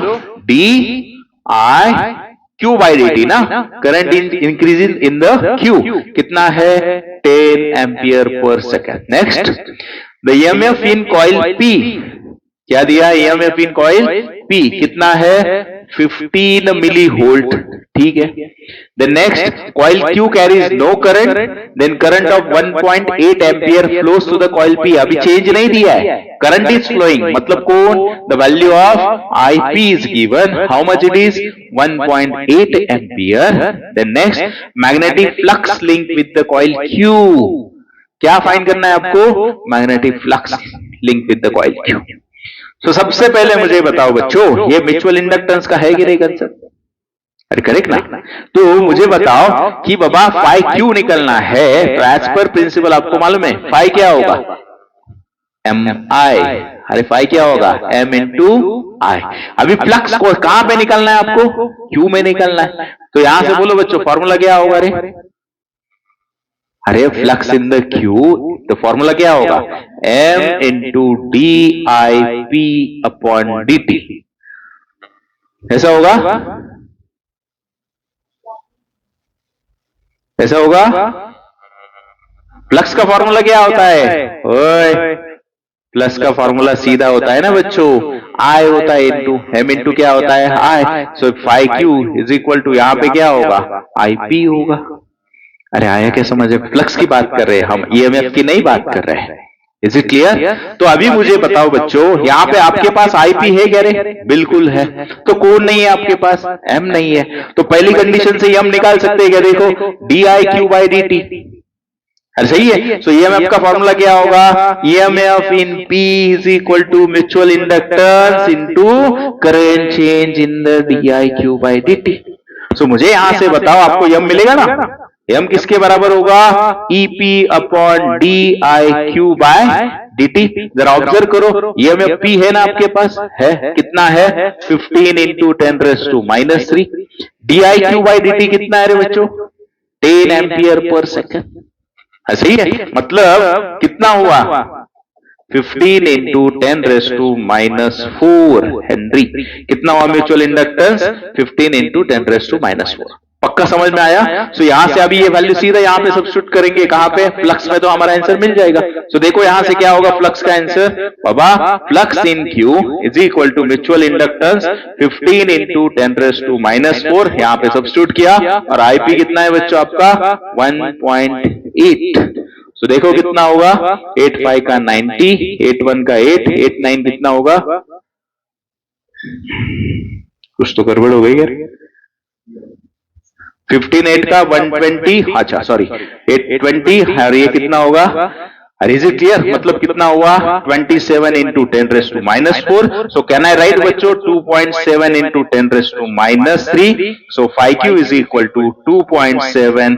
d I q by dt ना. Current increasing in the Q कितना है? 10 ampere per second. Next, the EMF in coil P. क्या दिया है? EMF इन कॉइल P कितना है? 15 मिली वोल्ट. ठीक है. The next, coil Q carries no current, then current of 1.8 ampere flows to the coil P. अभी चेंज नहीं दिया है, current is flowing. मतलब कौन? The value of IP is given. How much it is? 1.8 ampere. The next, magnetic flux linked with the coil Q. क्या फाइंड करना है आपको? Magnetic flux linked with the coil Q. तो सबसे पहले मुझे बताओ बच्चों, ये म्यूचुअल इंडक्टेंस का है कि नहीं कंसेप्ट? अरे करेक्ट ना? तो मुझे बताओ कि बाबा फाई क्यू निकलना है, तो एज पर प्रिंसिपल आपको मालूम है फाई क्या होगा? एम आई। अरे फाई क्या होगा? एम इंटू आई। अभी फ्लक्स को कहां पे निकलना है आपको? क्यू में निकलना है। तो यहां से बोलो बच्चों फॉर्मूला क्या होगा? अरे फ्लक्स इन द क्यू, तो फॉर्मूला क्या होगा? M into D I P upon D T. ऐसा होगा? ऐसा होगा? फ्लक्स का फॉर्मूला क्या होता है? ओए, प्लस का फॉर्मूला सीधा होता है ना बच्चों, आई होता है इंटू एम इंटू क्या होता है? I. So phi Q is equal to यहां पे क्या होगा? आई पी होगा। अरे आया क्या समझ? फ्लक्स की बात कर रहे हैं हम, ईएमएफ की नहीं बात कर रहे हैं। Is it clear? तो अभी मुझे बताओ बच्चों, यहाँ पे आपके पास आईपी है क्या रे? बिल्कुल है। तो कौन नहीं है आपके पास? एम नहीं है। तो पहली कंडीशन से हम निकाल सकते हैं क्या? देखो, d I Q by D t. अरे सही है। सो ईएमएफ का फॉर्मूला क्या होगा? EMF in p is equal to mutual inductance into current change in the d I Q by D t. So मुझे यहां से बताओ आपको एम मिलेगा ना? एम किसके बराबर होगा? EP upon D I Q by D T. जरा ऑब्जर्व करो, ईएमएफ पी है ना आपके पास? है। कितना है? 15 into 10⁻³ D I Q by D T कितना है रे बच्चों? 10 एम्पियर पर सेकेंड। सही है। मतलब कितना हुआ? 15 इंटू 10⁻⁻4 हेनरी। कितना हुआ म्यूचुअल इंडक्टेंस? 15 इंटू 10⁻⁻4। पक्का समझ में आया? सो यहां से अभी ये वैल्यू सीधा यहां पे सब्स्टिट्यूट करेंगे। कहां पे? फ्लक्स में, तो हमारा आंसर मिल जाएगा। सो देखो यहां से क्या होगा फ्लक्स का आंसर? बाबा flux in Q is equal to mutual inductance 15 into 10⁻⁻4। यहां पे सब्स्टिट्यूट किया और आईपी कितना है बच्चों आपका? 1.8। तो देखो कितना होगा? 8/5 का 90, 8/1 का 8, 8/9 कितना होगा? कुछ तो गड़बड़ हो गई यार। 15/8 का 120, अच्छा सॉरी 820, और ये कितना होगा? Is it clear? मतलब कितना हुआ? 27 into 10⁻⁻4। So can I write बच्चों 2.7 into 10⁻³ so phi Q is equal to 2.7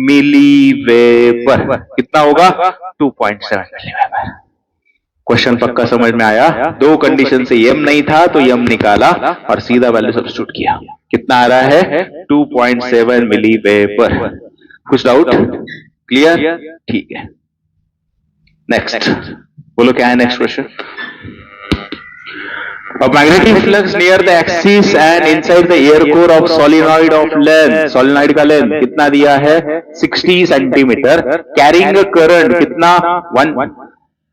milliweber. कितना होगा? 2.7 मिलीवेबर। क्वेश्चन पक्का समझ में आया? दो कंडीशन से एम नहीं था तो एम निकाला और सीधा वैल्यू सब्स्टिट्यूट किया। कितना आ रहा है? 2.7 मिलीवेबर। कुछ डाउट? क्लियर? ठीक है। नेक्स्ट बोलो क्या है next question? A magnetic flux near the axis and inside the air core of solenoid of length, solenoid का लेंथ कितना दिया है? 60 सेंटीमीटर। कैरिंग करंट कितना? 1,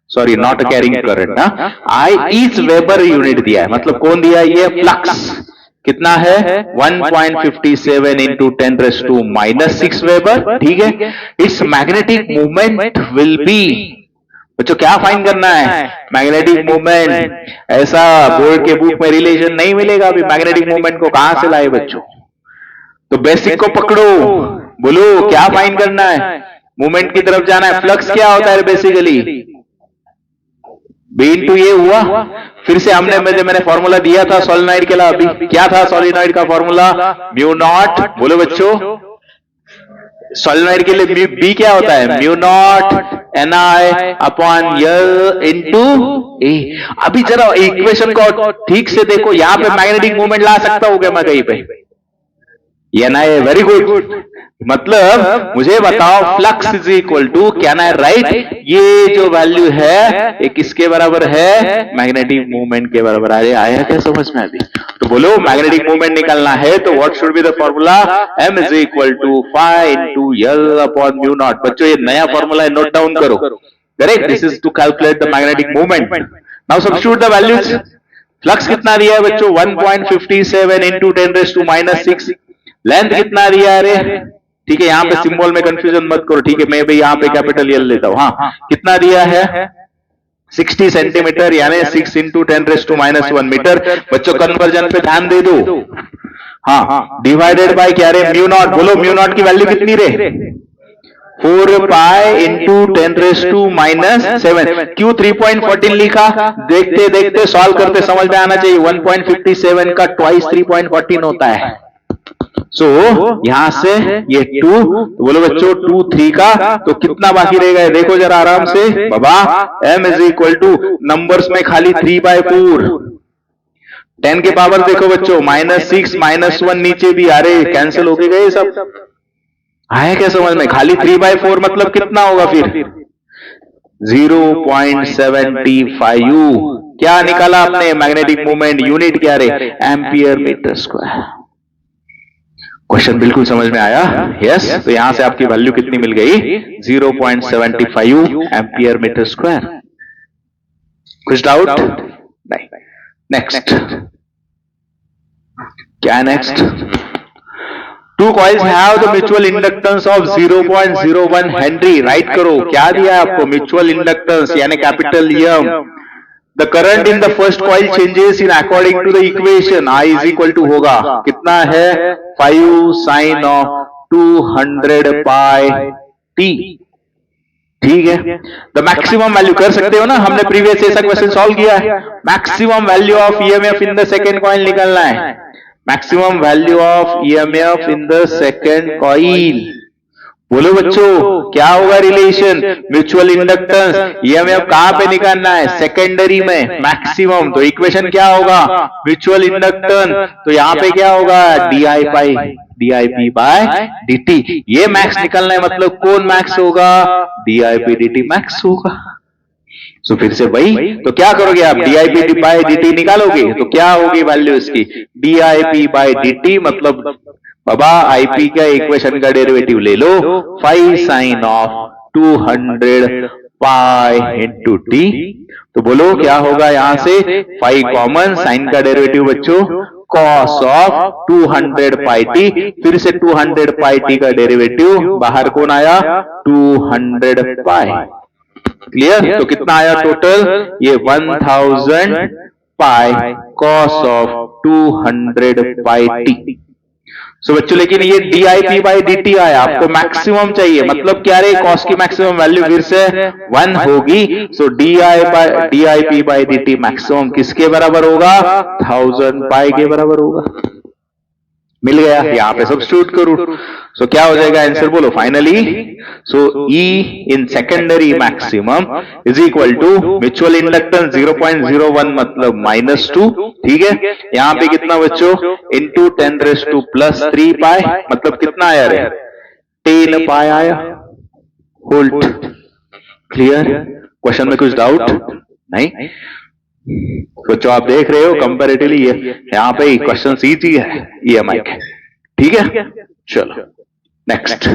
सॉरी नॉट कैरिंग करंट ना, आई ईच वेबर यूनिट दिया है। मतलब कौन दिया है? ये फ्लक्स कितना है? 1.57 इंटू 10⁻⁻6 वेबर। ठीक है। It's magnetic movement will be, बच्चों क्या फाइंड करना है? Magnetic movement. ऐसा बोर्ड के बुक में रिलेशन नहीं मिलेगा। अभी मैग्नेटिक मूवमेंट को कहां से लाए बच्चों? तो बेसिक को पकड़ो, बोलो क्या फाइंड करना है? मूवमेंट की तरफ जाना है। फ्लक्स क्या होता है बेसिकली? बी इंटू ये हुआ। फिर से हमने मैंने फॉर्मूला दिया था सोलेनॉइड के लिए। अभी क्या था सोलेनॉइड का फॉर्मूला? Mu naught. बोलो बच्चों सोलेनॉइड के लिए बी क्या होता है? Mu naught n i upon l into A. अभी जरा इक्वेशन को ठीक से देखो, यहां पे मैग्नेटिक मूवमेंट ला सकता हूं क्या मैं कहीं पे? N i. Very good. मतलब मुझे बताओ flux is equal to, can I write, ये जो वैल्यू है ये किसके बराबर है? मैग्नेटिक मूवमेंट के बराबर। अरे आया क्या समझ में अभी? तो बोलो मैग्नेटिक मूवमेंट निकालना है तो what should be the formula? M is equal to phi into L upon mu naught. बच्चों ये नया फॉर्मूला है, नोट डाउन करो। Correct? This is to calculate the magnetic movement. Now substitute the values. Flux कितना दिया है बच्चों? 1.57 इंटू 10⁻⁻6। लेंथ कितना दिया है रे? ठीक है, यहां पे सिंबल में कंफ्यूजन मत करो। ठीक है, मैं भी यहां पे कैपिटल एल लेता हूं। हाँ, कितना दिया है? 60 सेंटीमीटर, यानी 6 इंटू 10⁻⁻1 मीटर। बच्चों कन्वर्जन पे ध्यान दे दो। हाँ, डिवाइडेड बाय क्या रे? Mu naught. बोलो म्यू नॉट की वैल्यू कितनी रे? 4 पाई इंटू 10⁻⁻⁷। क्यों 3.14 लिखा? देखते देखते सॉल्व करते समझ में आना चाहिए। 1.57 का ट्वाइस 3.14 होता है। सो यहां से ये 2, तो बोलो बच्चों 2 3 का, तो कितना बाकी रहेगा देखो जरा आराम से बाबा। m is equal two numbers में खाली 3/4। 10 के पावर देखो बच्चों -6 -1 नीचे भी आ रहे, कैंसिल हो गए सब। आया क्या समझ में? खाली 3/4 मतलब कितना होगा फिर? 0.75। क्या निकाला आपने? Magnetic moment. यूनिट क्या रहे? Ampere metre square. क्वेश्चन बिल्कुल समझ में आया? यस। तो यहां से आपकी वैल्यू कितनी मिल गई? 0.75 एम्पियर मीटर स्क्वायर। कुछ डाउट? नहीं। नेक्स्ट क्या है? Next, two coils have the mutual inductance of 0.01 henry. Write करो, क्या दिया है आपको? म्यूचुअल इंडक्टेंस यानी capital M. The current in the first coil changes in according to the equation. I is equal to होगा कितना है? 5 sin ऑफ 200 पाई t। ठीक है। द मैक्सिमम वैल्यू कर सकते हो ना, हमने प्रीवियस ऐसा क्वेश्चन सॉल्व किया है। Maximum value of EMF in the second coil निकलना है। Maximum value of EMF in the second coil. बोलो बच्चों क्या होगा रिलेशन? Mutual inductance. ईएमएफ कहां पे निकालना है? सेकेंडरी में मैक्सिमम। तो इक्वेशन क्या होगा? Mutual inductance. तो यहां पे क्या होगा? DIP by DT। ये मैक्स निकलना है, मतलब कौन मैक्स होगा? DIP DT मैक्स होगा। तो फिर से वही, तो क्या करोगे आप? DIP बाय DT निकालोगे तो क्या होगी वैल्यू इसकी? DIP बाय DT मतलब बाबा IP का इक्वेशन का डेरिवेटिव ले लो, 5 sin of 200 pi into t। तो बोलो क्या होगा? यहां से 5 कॉमन, साइन का डेरिवेटिव बच्चों cos ऑफ 200 पाई t। फिर से 200 पाई t का डेरिवेटिव, बाहर कौन आया? 200 पाई। क्लियर? तो कितना आया टोटल? ये 1000 पाई cos ऑफ 200 पाई t। सो बच्चों लेकिन ये DIP बाई DT आया, आपको मैक्सिमम चाहिए, मतलब क्या रे? कॉस की मैक्सिमम वैल्यू फिर से 1 होगी। सो DIP बाई DT मैक्सिमम किसके बराबर होगा? 1000 पाई के बराबर होगा। मिल गया। यहां पे सब्स्टिट्यूट करूं, सो क्या हो जाएगा आंसर? बोलो finally. So E in secondary maximum is equal to mutual inductance 0.01 मतलब -2। ठीक है। यहां पे कितना बच्चों? इंटू 10⁻⁻³ पाई मतलब कितना आया रे? 10 पाई आया। वोल्ट। क्लियर? क्वेश्चन में कुछ डाउट नहीं? बच्चों आप देख रहे हो कंपैरेटिवली यहां पे क्वेश्चन इजी है EMI के। ठीक है। चलो नेक्स्ट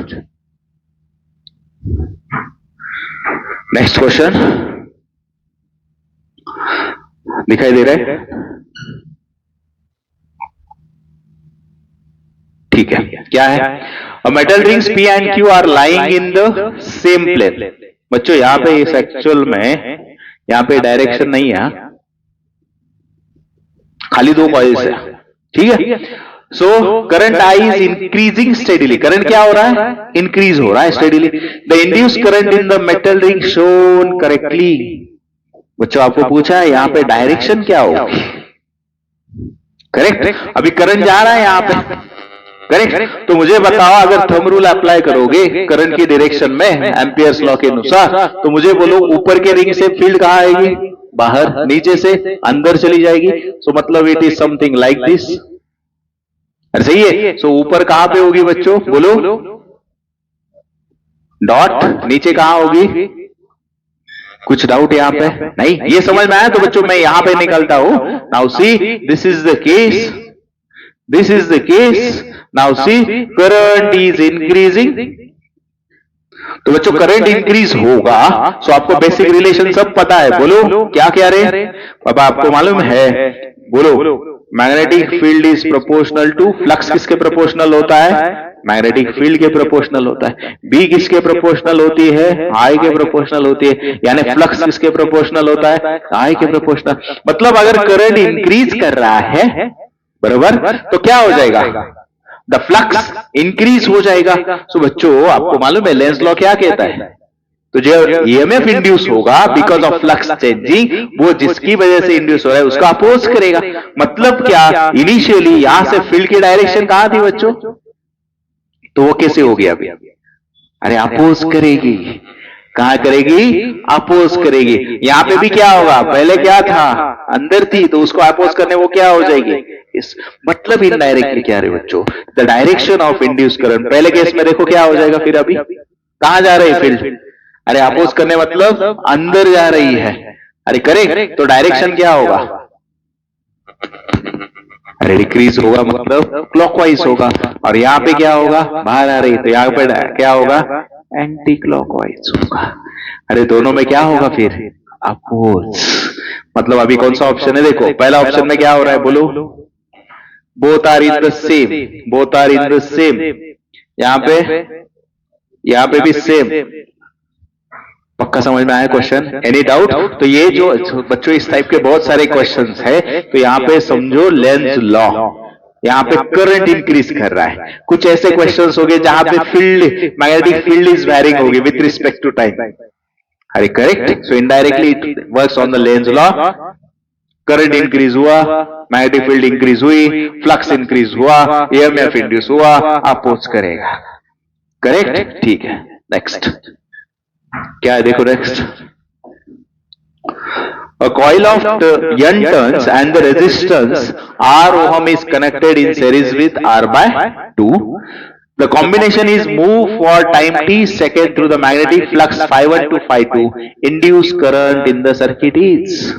क्वेश्चन दिखाई दे रहा है? ठीक है। क्या है? Metal rings P and Q are lying in the same plane. बच्चों यहां पे इस एक्चुअल में यहां पे डायरेक्शन नहीं है, खाली 2 कॉइल्स है। ठीक है। So current I is increasing steadily. Current क्या हो रहा है? इंक्रीज हो रहा है steadily. The induced current in the metal ring shown correctly. बच्चों आपको पूछा है यहां पे डायरेक्शन क्या होगी? करेक्ट। अभी करंट जा रहा है यहां पे, करेक्ट। तो मुझे बताओ अगर थंब रूल अप्लाई करोगे करंट की डायरेक्शन में एम्पियर्स लॉ के अनुसार, तो मुझे बोलो ऊपर के रिंग से फील्ड कहां आएगी? बाहर। नीचे से अंदर चली जाएगी। सो मतलब it is something like this. सही है। सो ऊपर कहां पे होगी बच्चों? बोलो। डॉट। नीचे कहां होगी? कुछ डाउट यहां पे नहीं? ये समझ में आया? तो बच्चों मैं यहां पे निकलता हूं। Now see this is the case, this is the case. Now see current is increasing. तो बच्चों करंट इंक्रीज होगा, सो आपको बेसिक रिलेशन सब पता है। बोलो क्या क्या रे? बाबा आपको मालूम है? बोलो magnetic field is proportional to flux. किसके प्रोपोर्शनल होता है? मैग्नेटिक फील्ड के प्रोपोर्शनल होता है। B किसके प्रोपोर्शनल होती है? I के प्रोपोर्शनल होती है। यानी फ्लक्स किसके प्रोपोर्शनल होता है? I के प्रोपोर्शनल। मतलब अगर करंट इंक्रीज कर रहा है बराबर, तो क्या हो जाएगा? द फ्लक्स इंक्रीज हो जाएगा। सो बच्चों आपको मालूम है लेंस लॉ क्या कहता है? तो जो ईएमएफ इंड्यूस होगा बिकॉज ऑफ फ्लक्स चेंजिंग, वो जिसकी वजह से इंड्यूस हो रहा है उसका अपोज करेगा। मतलब क्या, इनिशियली यहां से फील्ड की डायरेक्शन कहां थी बच्चों? तो वो कैसे हो गया अभी? अरे अपोज करेगी। कहां करेगी? अपोज करेगी। यहां पे भी क्या होगा? पहले क्या था? अंदर थी, तो उसको अपोज करने वो क्या हो जाएगी? इस मतलब इनडायरेक्टली क्या रहे बच्चों? The direction of induce current. पहले केस में देखो क्या हो जाएगा, फिर अभी कहां जा रही है फील्ड? अरे अपोज करने मतलब अंदर जा रही है। अरे करेक्ट, तो डायरेक्शन क्या होगा? अरे डिक्रीज होगा, मतलब क्लॉकवाइज होगा। और यहां पे क्या होगा? बाहर आ रही, तो यहां पे क्या होगा? एंटी क्लॉकवाइज होगा। अरे दोनों में क्या होगा फिर? अपोज। मतलब अभी कौन सा ऑप्शन है? देखो पहला ऑप्शन में क्या हो रहा है, बोलो? Both are in the same, both are in the same. यहां पे भी सेम। पक्का समझ में आया क्वेश्चन? Any doubt? तो ये जो बच्चों इस टाइप के बहुत सारे क्वेश्चंस है, तो यहाँ पे समझो लेंस लॉ, यहाँ पे करंट इंक्रीज कर रहा है। कुछ ऐसे क्वेश्चंस हो गए जहां पे field, magnetic field is varying होगी विथ रिस्पेक्ट टू टाइम। अरे correct, so indirectly it works on the Lenz law. Current increase हुआ, मैग्नेटिक फील्ड इंक्रीज हुई, फ्लक्स इंक्रीज हुआ, ईएमएफ इंड्यूस हुआ, अपोज करेगा। करेक्ट, ठीक है। नेक्स्ट क्या है, देखो next. A coil of N turns and the resistance R ohm is connected in series with R by 2. The combination is move for time t second through the magnetic flux phi1 to phi2. Induced current in the circuit is.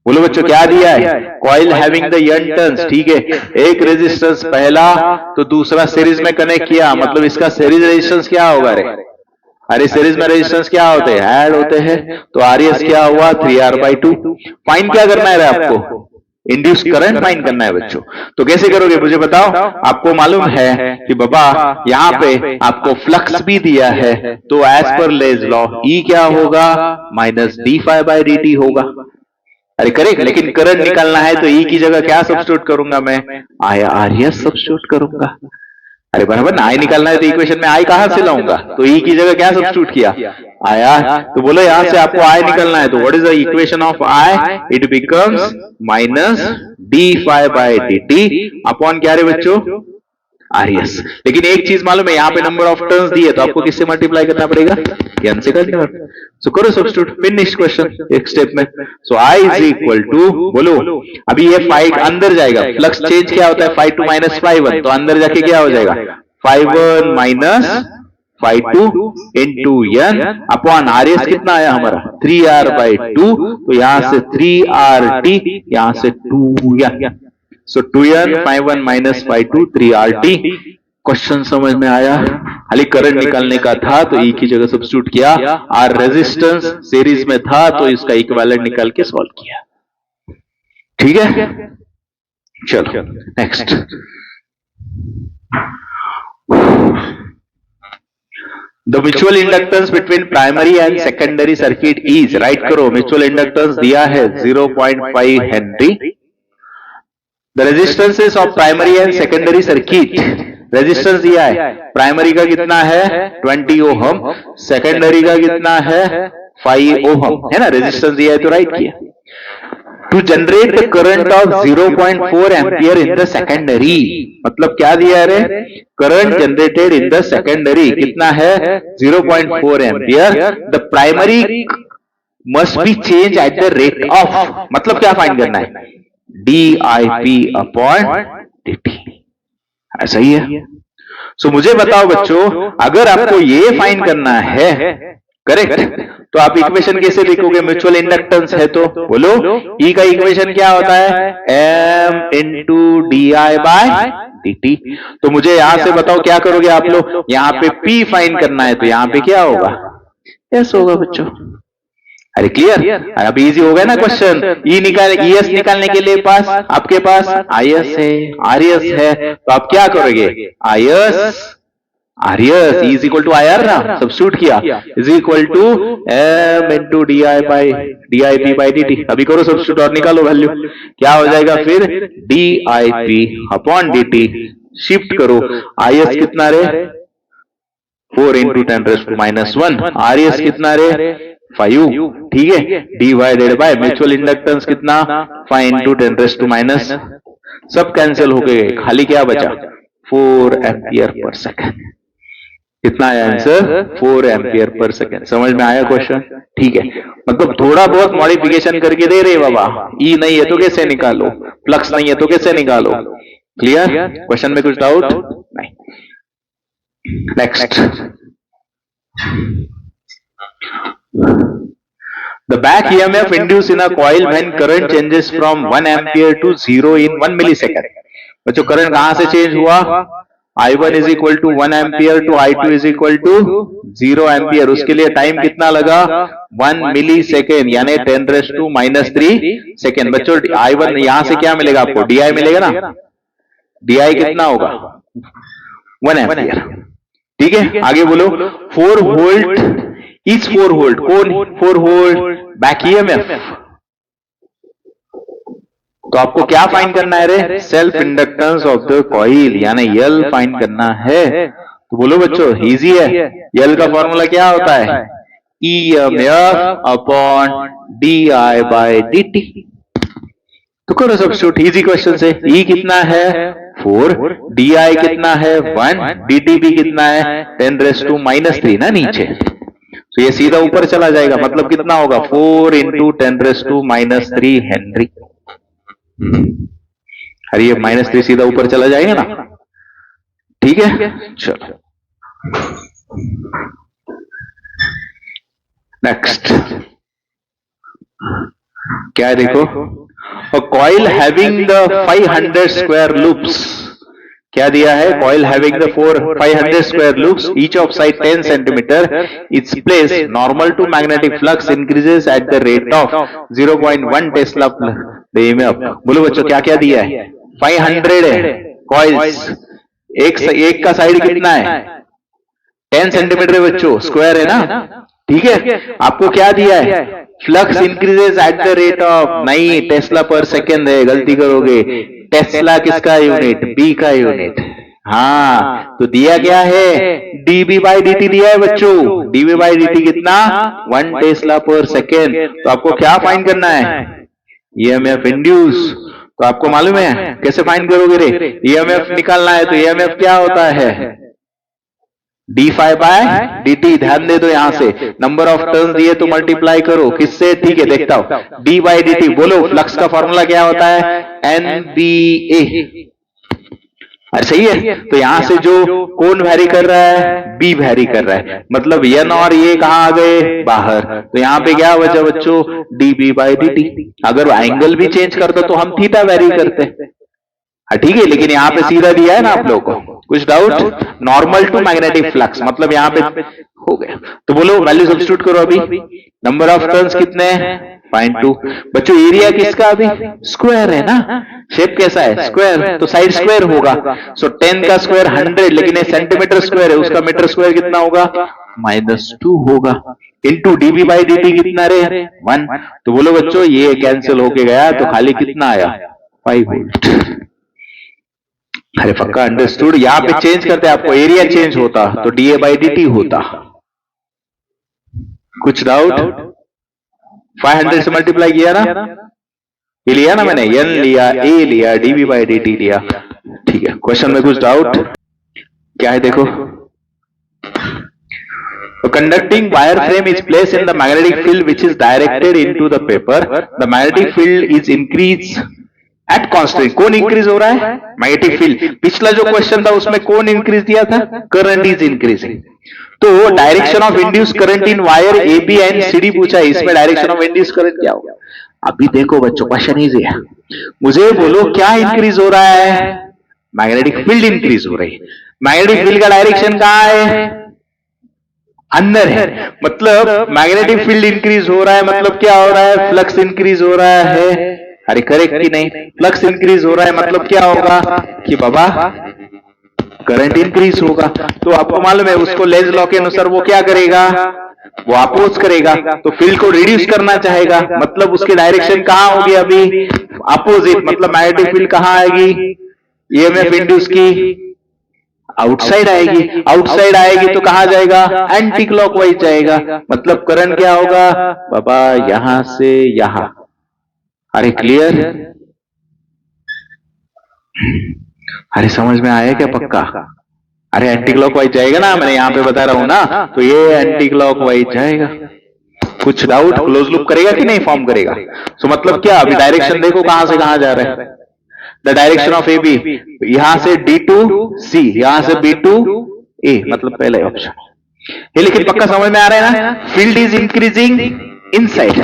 बोलो बच्चों क्या दिया है? Coil having the N turns, ठीक है। एक रेजिस्टेंस पहला, तो दूसरा सीरीज में कनेक्ट किया, मतलब इसका सीरीज रेजिस्टेंस क्या होगा? रे अरे सीरीज में रेजिस्टेंस क्या होते हैं? ऐड होते हैं। तो आरएस क्या हुआ? 3R/2। फाइंड क्या करना है आपको? इंड्यूस करंट फाइंड करना है बच्चों। तो कैसे करोगे मुझे बताओ? आपको मालूम है कि बाबा यहाँ पे आपको फ्लक्स भी दिया है, तो एज पर लेंस लॉ ई क्या होगा? -dφ/dt होगा। अरे करेक्ट, लेकिन करंट निकालना है तो ई की जगह क्या सब्स्टिट्यूट करूंगा मैं? आरएस सब्स्टिट्यूट करूंगा। अरे बराबर ना, आई निकालना है तो इक्वेशन में आई कहां से लाऊंगा? तो ई की जगह क्या सब्स्टिट्यूट किया? आया। तो बोलो यहां से आपको आई निकालना है, तो what is the equation of I? It becomes -dφ/dt upon क्या रे बच्चों? आरएस। लेकिन एक चीज मालूम है, यहाँ पे नंबर ऑफ टर्न्स दिए, तो आपको किससे मल्टीप्लाई करना पड़ेगा? एन से करना पड़ेगा। सो करो सब्स्टिट्यूट, फिनिश क्वेश्चन एक स्टेप में। सो आई इज इक्वल टू, बोलो अभी ये फाइव अंदर जाएगा, फ्लक्स चेंज क्या होता है? phi2 - phi1, तो अंदर जाके क्या हो जाएगा? phi1 - phi2 into n upon RS कितना आया हमारा? 3R/2। तो यहां से 3RT, यहां से 2n। सो 2n phi1 - phi2 3RT। Question समझ में आया? खाली करंट निकालने का था तो ई की जगह सब्स्टिट्यूट किया, आर रेजिस्टेंस सीरीज में था तो इसका इक्विवेलेंट निकाल के सॉल्व किया। ठीक है, चलो next. The mutual inductance between primary and secondary circuit is, right करो, म्यूचुअल इंडक्टेंस दिया है 0.5 Henry. The resistances of primary and secondary circuit, resistance दिया है, प्राइमरी का कितना है? 20 ओहम, सेकेंडरी का कितना है? 5 ओहम, है ना? रेजिस्टेंस दिया है तो राइट किया। To generate the current of 0.4 ampere in the secondary, मतलब क्या दिया है? Current generated in the secondary कितना है? 0.4 ampere. The primary must be change at the rate of, मतलब क्या फाइंड करना है? dIP/dt। ऐसा ही है। सो मुझे बताओ बच्चों, अगर आपको ये फाइंड करना है, करेक्ट, तो आप इक्वेशन कैसे लिखोगे? म्यूचुअल इंडक्टेंस है तो बोलो ई का इक्वेशन क्या होता है? m into dI/dt। तो मुझे यहां से बताओ क्या करोगे आप लोग? यहां पे P फाइंड करना है, तो यहां पे क्या होगा? S होगा बच्चों। अरे क्लियर? अभी इजी हो गया ना क्वेश्चन। ES निकालने के लिए पास आपके पास IS है, RS है, तो आप क्या करोगे? RS is equal to IR ना, सब्स्टिट्यूट किया, is equal to m into dIP/dt। अभी करो सब्स्टिट्यूट और निकालो वैल्यू, क्या हो जाएगा फिर? dIP/dt शिफ्ट करो, IS कितना रहे 4 इंटू 10⁻⁻1, RS कितना रहे 5, ठीक है, डिवाइडेड बाय म्यूचुअल इंडक्टेंस कितना 5 इंटू 10⁻, सब कैंसिल हो गए, खाली क्या बचा 4 एम्पियर पर सेकेंड। कितना आया आंसर 4 एम्पियर पर सेकेंड। समझ में आया क्वेश्चन? ठीक है, मतलब थोड़ा बहुत मॉडिफिकेशन करके दे रहे बाबा, ई नहीं है तो कैसे निकालो, फ्लक्स नहीं है तो कैसे निकालो। क्लियर? क्वेश्चन में कुछ डाउट नहीं? Next, the back EMF induced in a coil when current changes from 1 ampere to 0 in 1 millisecond। बच्चों करंट कहां से चेंज हुआ, I1 is equal to 1 ampere to I2 is equal to 0 ampere, उसके लिए टाइम कितना लगा 1 मिली सेकेंड, यानी 10⁻³ सेकेंड। बच्चों I1 यहां से क्या मिलेगा आपको, DI मिलेगा ना, DI कितना होगा 1 एम्पियर। ठीक है, आगे बोलो 4 वोल्ट इज 4 वोल्ट, कौन 4 वोल्ट, बैक ईएमएफ। तो आपको क्या फाइंड करना है रे, self inductance of the coil, यानी L फाइंड करना है। तो बोलो बच्चों इजी है, L का फॉर्मूला क्या होता है, EMF upon DI by DT। तो करो सब्स्टिट्यूट, इजी क्वेश्चन से। E कितना है 4, DI कितना है 1, DT भी कितना है 10⁻³ ना नीचे, तो ये सीधा ऊपर चला जाएगा, मतलब कितना होगा 4 इंटू 10⁻³ हेनरी। अरे ये -3 सीधा ऊपर चला जाएगा ना, ठीक है। चलो नेक्स्ट क्या है देखो, a coil having the 500 square loops, क्या दिया है, coil having the 500 square loops, each of size 10 centimeter, its place normal to magnetic flux increases at the rate of 0.1 Tesla the EMF। बोलो बच्चों क्या क्या दिया है, 500 है coils, एक का साइड कितना है 10 सेंटीमीटर बच्चों, स्क्वायर है ना, ठीक है। आपको क्या दिया है, flux increases eight the rate of, नहीं टेस्ला पर सेकेंड है, गलती करोगे, टेस्ला किसका यूनिट, बी का यूनिट। हाँ तो दिया क्या है, dB बाई dt दिया है बच्चों, dB बाई dt कितना 1 टेस्ला पर सेकेंड। तो आपको क्या फाइंड करना है, EMF इंड्यूस। तो आपको मालूम है कैसे फाइंड करोगे रे, EMF निकालना है तो EMF क्या होता है d∅ बाय dt। ध्यान दे दो यहां से, नंबर ऑफ टर्न्स दिए तो मल्टीप्लाई करो किससे, ठीक है देखता हूं, d बाई dt। बोलो फ्लक्स का फॉर्मूला क्या होता है, NBA। अरे सही है, तो यहां से जो कौन वैरी कर रहा है, B वैरी कर रहा है, मतलब N और ये कहां आ गए बाहर, तो यहां पे क्या बचा बच्चों dB बाई dt। अगर एंगल भी चेंज करते तो हम थीटा वैरी करते, ठीक है, लेकिन यहाँ पे सीधा दिया है ना आप लोगों को, कुछ doubt, normal to magnetic flux, मतलब यहाँ पे हो गया। तो बोलो वैल्यू सब्स्टिट्यूट करो अभी, नंबर ऑफ टर्न्स कितने हैं 0.2। बच्चों एरिया किसका अभी, स्क्वायर है ना, शेप कैसा है स्क्वायर, तो साइड स्क्वायर होगा। सो 10 का स्क्वायर 100, लेकिन ये सेंटीमीटर स्क्वायर है, उसका मीटर स्क्वायर कितना होगा -2 होगा, इंटू dB बाई dt कितना रे 1। तो बोलो बच्चों ये कैंसिल होके गया, तो खाली कितना आया 5 वोल्ट। अरे पक्का अंडरस्टूड, यहां पे चेंज करते आपको, एरिया चेंज होता तो dA बाई dt होता। कुछ डाउट, 500 से मल्टीप्लाई किया ना, ये लिया ना मैंने, N लिया, A लिया, dB बाई dt लिया, ठीक है। क्वेश्चन में कुछ डाउट क्या है देखो, A conducting wire frame is placed in the magnetic field which is directed into the paper. The magnetic field is increased at constant। कौन इंक्रीज हो रहा है, मैग्नेटिक फील्ड। पिछला जो क्वेश्चन था उसमें कौन इंक्रीज दिया था, करंट इज इंक्रीजिंग। तो direction of induce current in wire AB and CD पूछा है, इसमें डायरेक्शन ऑफ इंड्यूस करंट क्या होगा। अभी देखो बच्चों क्वेश्चन इजी है, मुझे बोलो क्या इंक्रीज हो रहा है, मैग्नेटिक फील्ड इंक्रीज हो रही है। मैग्नेटिक फील्ड का डायरेक्शन कहां है, अंदर है, मतलब मैग्नेटिक फील्ड इंक्रीज हो रहा है, मतलब क्या हो रहा है, फ्लक्स इंक्रीज हो रहा है। अरे करेक्ट कि नहीं, फ्लक्स इंक्रीज हो रहा है मतलब क्या होगा कि बाबा करंट इंक्रीज होगा। तो आपको मालूम है उसको लेंज लॉ के अनुसार वो क्या करेगा, वो अपोज करेगा, तो फील्ड को रिड्यूस करना चाहेगा, मतलब उसकी डायरेक्शन कहां होगी अभी अपोजिट, मतलब मैग्नेटिक फील्ड कहां आएगी ईएमएफ इंड्यूस की आउटसाइड आएगी, आउटसाइड आएगी तो कहां जाएगा, एंटी क्लॉकवाइज जाएगा। मतलब करंट क्या होगा बाबा, यहां से यहां। अरे क्लियर, अरे समझ में आया क्या पक्का? अरे एंटी क्लॉकवाइज जाएगा ना, मैंने यहां पे बता रहा हूं ना, तो ये एंटी क्लॉकवाइज जाएगा। कुछ डाउट? क्लोज लूप करेगा कि नहीं फॉर्म करेगा? सो मतलब क्या, अभी डायरेक्शन देखो कहां से कहां जा रहा है। The direction of A B, यहां से डी टू सी, यहां से बी टू ए, मतलब पहला ऑप्शन ये। लेकिन पक्का समझ में आ रहा है ना, फील्ड इज इंक्रीजिंग इनसाइड।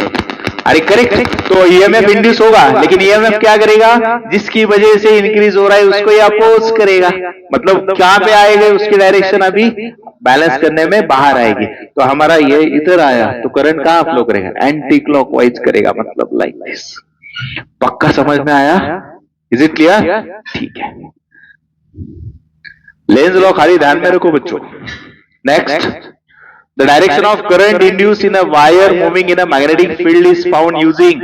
अरे करेक्ट, तो ईएमएफ इंड्यूस होगा, लेकिन ईएमएफ क्या करेगा, जिसकी वजह से इंक्रीज हो रहा है उसको ये अपोज करेगा। मतलब कहां पे आएगा, उसकी डायरेक्शन अभी बैलेंस करने में बाहर आएगी। तो हमारा ये इधर आया तो करंट कहां फ्लो करेगा, एंटी क्लॉकवाइज करेगा, मतलब लाइक दिस। पक्का समझ में आया? Is it clear? ठीक है, लेंज लॉ खाली ध्यान में रखो बच्चों। Next, the direction of current induce in a wire moving in a magnetic field is found using,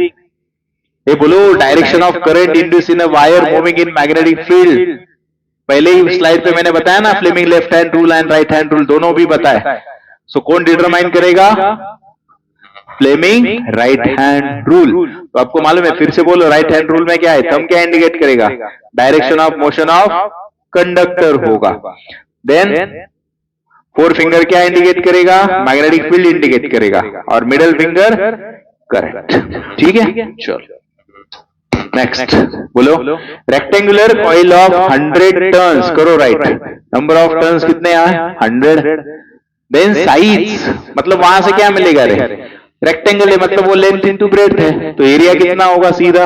ये बोलो, direction of current induce in a wire moving in magnetic field. पहले ही स्लाइड पे मैंने बताया ना, Fleming left hand rule and right hand rule दोनों भी बताए। सो कौन डिटरमाइन करेगा, फ्लेमिंग राइट हैंड रूल। तो आपको मालूम है, फिर से बोलो, राइट हैंड रूल में क्या है, थंब क्या इंडिकेट करेगा, direction of motion of conductor होगा। देन फोर फिंगर क्या इंडिकेट करेगा, मैग्नेटिक फील्ड इंडिकेट करेगा, और मिडिल फिंगर करंट। ठीक है, चलो नेक्स्ट बोलो, रेक्टेंगुलर कॉइल ऑफ 100 टर्न्स, करो राइट, नंबर ऑफ टर्न्स कितने हैं, 100। देन साइज, मतलब वहां से क्या मिलेगा, रेक्टेंगल है मतलब वो लेंथ इंटू ब्रेड्थ है, तो एरिया कितना होगा, सीधा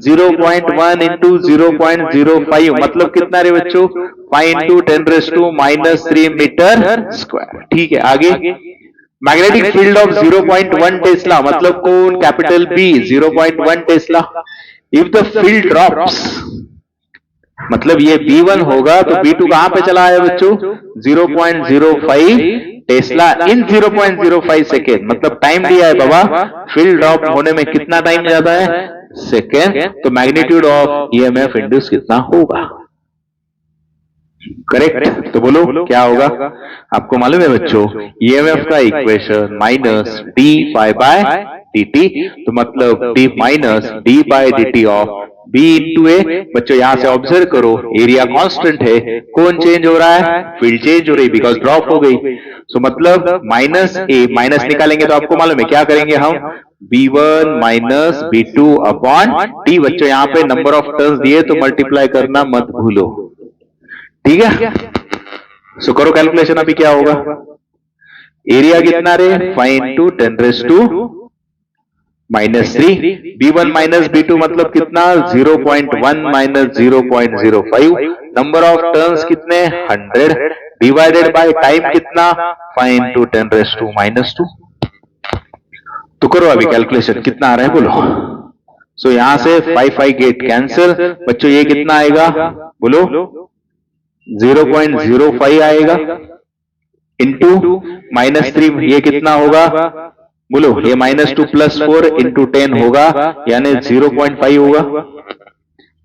0.1 इंटू 0.05, मतलब कितना रे बच्चों, 5 इंटू 10⁻³ मीटर स्क्वायर। ठीक है, आगे मैग्नेटिक फील्ड ऑफ 0.1 टेस्ला, मतलब कौन, capital B, 0.1 tesla. If the field drops, मतलब ये B1 होगा तो B2 कहां पे चला है बच्चों, 0.05 टेस्ला इन 0.05 सेकेंड, मतलब टाइम दिया है बाबा, फील्ड ड्रॉप होने में कितना टाइम जाता है, सेकेंड। तो मैग्नीट्यूड ऑफ ईएमएफ इंड्यूस कितना होगा, करेक्ट। तो बोलो क्या होगा, आपको मालूम है बच्चों, ईएमएफ का equation minus D phi by dt, तो मतलब d minus d by dt of B into A. बच्चों यहां से ऑब्जर्व करो, एरिया कांस्टेंट है, कौन चेंज हो रहा है, फील्ड चेंज हो रही, बिकॉज ड्रॉप हो गई। सो मतलब माइनस ए, माइनस निकालेंगे तो आपको मालूम है क्या करेंगे हम, B1 minus B2 upon T. बच्चों यहाँ पे नंबर ऑफ टर्न्स दिए तो मल्टीप्लाई करना मत भूलो, ठीक है। सो करो कैलकुलेशन, अभी क्या होगा, एरिया कितना रे, 5 इंटू 10⁻³ B1 माइनस B2 मतलब कितना, 0.1 माइनस 0.05, नंबर ऑफ टर्न्स कितने, 100, डिवाइडेड बाय टाइम कितना, 5 इंटू 10⁻²। तो करो अभी कैलकुलेशन, कितना आ रहा है बोलो। सो यहां से 5 गेट कैंसिल, बच्चों ये कितना आएगा बोलो, 0.05 आएगा, इंटू -3 ये कितना होगा बोलो, ये -2 + 4 इंटू 10 होगा, यानी 0.5 होगा।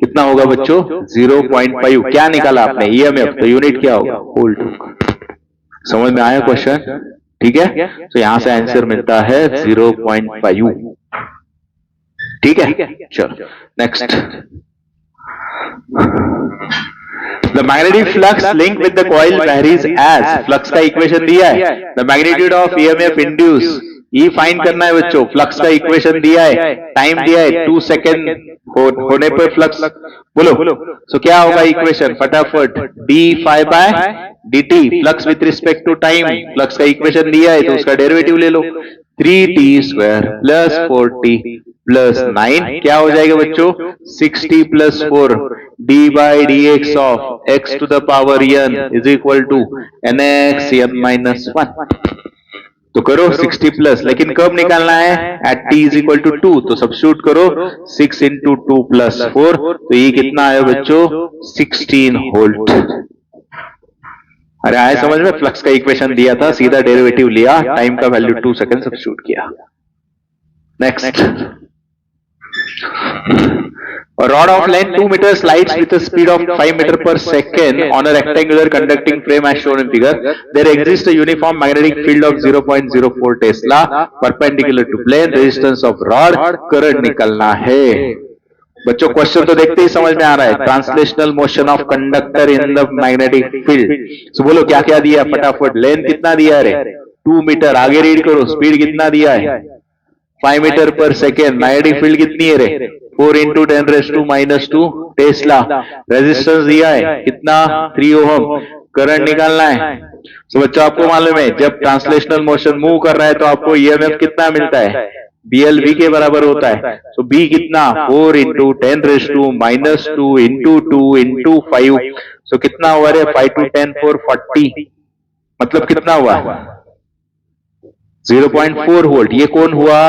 कितना होगा बच्चों, 0.5। क्या निकाला आपने, ईएमएफ, तो यूनिट क्या होगा, वोल्ट। समझ में आया क्वेश्चन, ठीक है। तो यहां से आंसर मिलता है 0.5, ठीक है। चलो next, The magnetic flux linked with the coil varies as, flux का इक्वेशन दिया है, the magnitude of EMF induced, ये फाइंड करना है बच्चों। फ्लक्स का इक्वेशन दिया है, टाइम दिया है 2 सेकेंड होने पर फ्लक्स, बोलो। सो क्या होगा इक्वेशन, फटाफट, D phi by dt, flux with respect to time, flux का इक्वेशन दिया है तो उसका डेरिवेटिव ले लो, 3t² प्लस 4t प्लस 9, क्या हो जाएगा बच्चों, 60 plus 4 d by dx of x to the power n is equal to nx n minus 1। तो करो 60 प्लस, लेकिन कब निकालना है, at t is equal to 2, तो सब्स्टिट्यूट करो 6 इंटू 2 प्लस 4, तो ये कितना आया बच्चों, 16 वोल्ट। अरे आए समझ में, फ्लक्स का इक्वेशन दिया था, सीधा डेरिवेटिव लिया, टाइम का वैल्यू 2 सेकंड सब्स्टिट्यूट किया। Next, A rod of length 2 meters slides with a speed of 5 meter per second on a rectangular conducting frame as shown in figure. There exists a uniform magnetic field of 0.04 Tesla perpendicular to plane. Resistance of rod, current निकलना है. बच्चों क्वेश्चन तो देखते ही समझ में आ रहा है. Translational motion of conductor in the magnetic field. So बोलो क्या क्या दिया फटाफट. लेंथ कितना दिया रे? 2 मीटर. आगे रीड करो. स्पीड कितना दिया है? 5 मीटर पर सेकेंड. मैग्नेटिक फील्ड कितनी है रे? 4 इंटू 10⁻⁻² टेस्ला. रेजिस्टेंस दिया है कितना? 3 ओहम. करंट निकालना है. तो बच्चों आपको मालूम है जब ट्रांसलेशनल मोशन मूव कर रहा है तो आपको ईएमएफ कितना मिलता है? BLV के बराबर होता है. तो B कितना? 4 इंटू 10⁻² इंटू 2 इंटू 5. सो कितना हुआ रे? 5 to 10 4 40. मतलब कितना हुआ? 0.4 वोल्ट. ये कौन हुआ?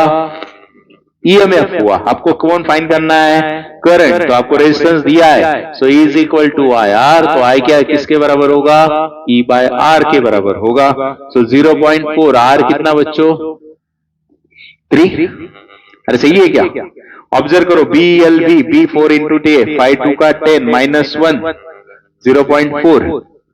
ईएमएफ हुआ. आपको कौन फाइंड करना है? करंट. तो आपको रेजिस्टेंस दिया है. So E is equal to IR. तो I क्या किसके बराबर होगा? E बाय R के बराबर होगा. सो 0.4. R कितना बच्चों? 3. अरे सही है क्या? ऑब्जर्व करो. BLV B 4 इंटू T 5 2 का 10 -1 0.4.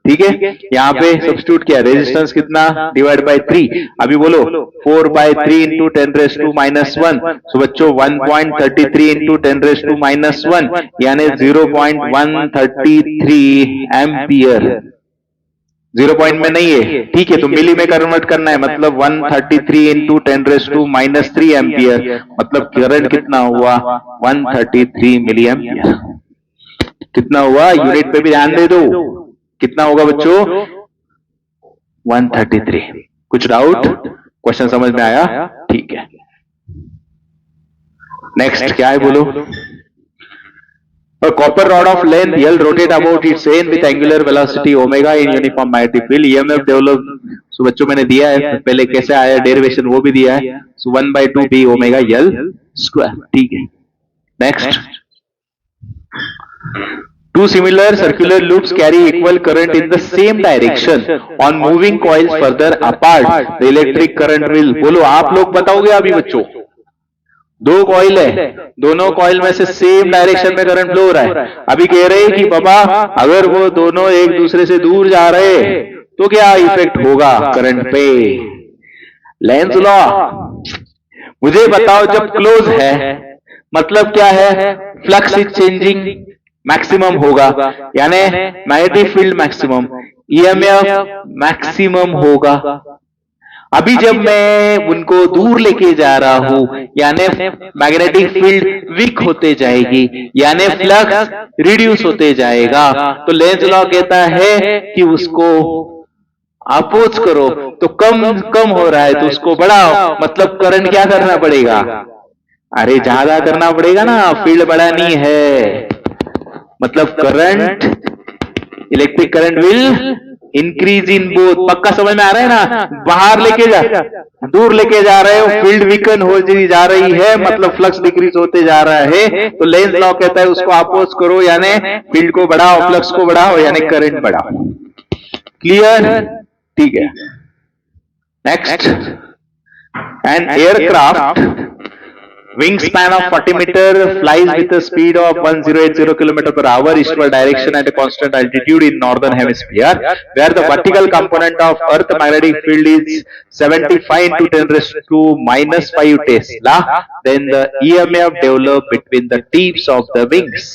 ठीक है. यहाँ पे सब्स्टिट्यूट किया. रेजिस्टेंस कितना? Divide by 3. अभी बोलो 4 बाय 3 इंटू 10⁻⁻1. सो बच्चों 1.33 इंटू 10⁻⁻1 यानी 0.133 एम्पियर. 0 पॉइंट में नहीं है. ठीक है. तो मिली में कन्वर्ट करना है. मतलब 133 इंटू 10⁻³ एम्पियर. मतलब करंट कितना हुआ? 133 मिली एम्पियर. कितना हुआ? यूनिट पे भी ध्यान दे दो. कितना होगा बच्चों? 133. कुछ डाउट? क्वेश्चन समझ में आया? ठीक है. नेक्स्ट क्या है बोलो. A copper rod of length L rotate about its end with angular velocity omega in uniform magnetic field. EMF develop. सो बच्चों मैंने दिया है पहले कैसे आया डेरिवेशन वो भी दिया है. सो 1/2 B ओमेगा L स्क्वायर. ठीक है. Next. Two similar circular loops carry equal current in the same direction. On moving coils further apart, the electric current will. बोलो आप लोग बताओगे अभी बच्चों. 2 कॉइल है. दोनों कॉइल में से सेम डायरेक्शन में करंट फ्लो हो रहा है. अभी कह रहे हैं कि बाबा अगर वो दोनों एक दूसरे से दूर जा रहे हैं तो क्या इफेक्ट होगा करंट पे? Lenz law. मुझे बताओ जब क्लोज है मतलब क्या है? फ्लक्स इज चेंजिंग मैक्सिमम होगा. यानी magnetic field maximum. EMF maximum होगा. अभी जब मैं उनको दूर लेके जा रहा हूं यानी मैग्नेटिक फील्ड वीक होते जाएगी यानी फ्लक्स रिड्यूस होते जाएगा. तो लेंज लॉ कहता है कि उसको अपोज करो. तो कम हो रहा है तो उसको बढ़ाओ. मतलब करंट क्या करना पड़ेगा? अरे ज्यादा करना पड़ेगा ना. फील्ड बढ़ानी है. मतलब current electric current will increase in both. पक्का समझ में आ रहा है ना. बाहर लेके जा दूर लेके जा रहे हो फील्ड वीकन हो जा रही है मतलब फ्लक्स डिक्रीज होते जा रहा है. तो लेंज लॉ कहता है उसको अपोज करो यानी फील्ड को बढ़ाओ फ्लक्स को बढ़ाओ यानी करंट बढ़ाओ. क्लियर? ठीक है. Next. An aircraft wingspan of 40 meter flies with a speed of 1080 km per hour eastward direction at a constant altitude in northern hemisphere where the vertical component of earth magnetic field is 75 into 10⁻⁻5 Tesla. Then the EMF developed between the tips of the wings.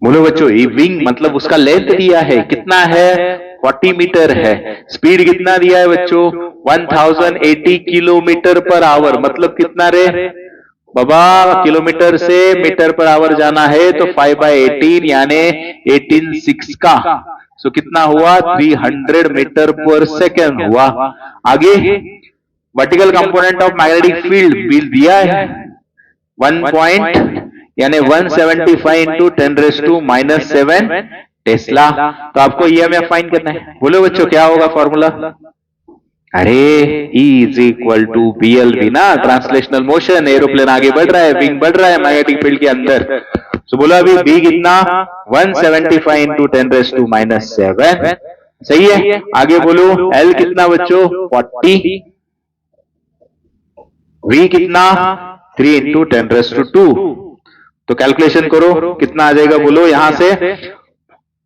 बोलो बच्चों ये विंग मतलब उसका लेंथ दिया है कितना है? 40 मीटर है. स्पीड कितना दिया है बच्चों? 1080 किलोमीटर पर आवर. मतलब कितना रे बाबा? किलोमीटर से मीटर पर आवर जाना है तो 5/18 यानी 18/6 का. सो कितना हुआ? 300 मीटर पर सेकेंड हुआ. आगे vertical component of magnetic field bill दिया है 1 यानी 175 इंटू 10⁻⁻7 टेस्ला. तो आपको ईएमएफ फाइंड करना है. बोलो बच्चों क्या होगा फॉर्मूला? अरे E is equal to BLV ना. Translational motion. एरोप्लेन आगे बढ़ रहा है विंग बढ़ रहा है मैग्नेटिक फील्ड के अंदर. तो बोलो अभी B कितना? 175 इंटू 10⁻⁻7. सही है. आगे बोलो L कितना बच्चों? 40. V कितना? 3 इंटू 10⁻²। तो कैलकुलेशन करो कितना आ जाएगा, बोलो यहां से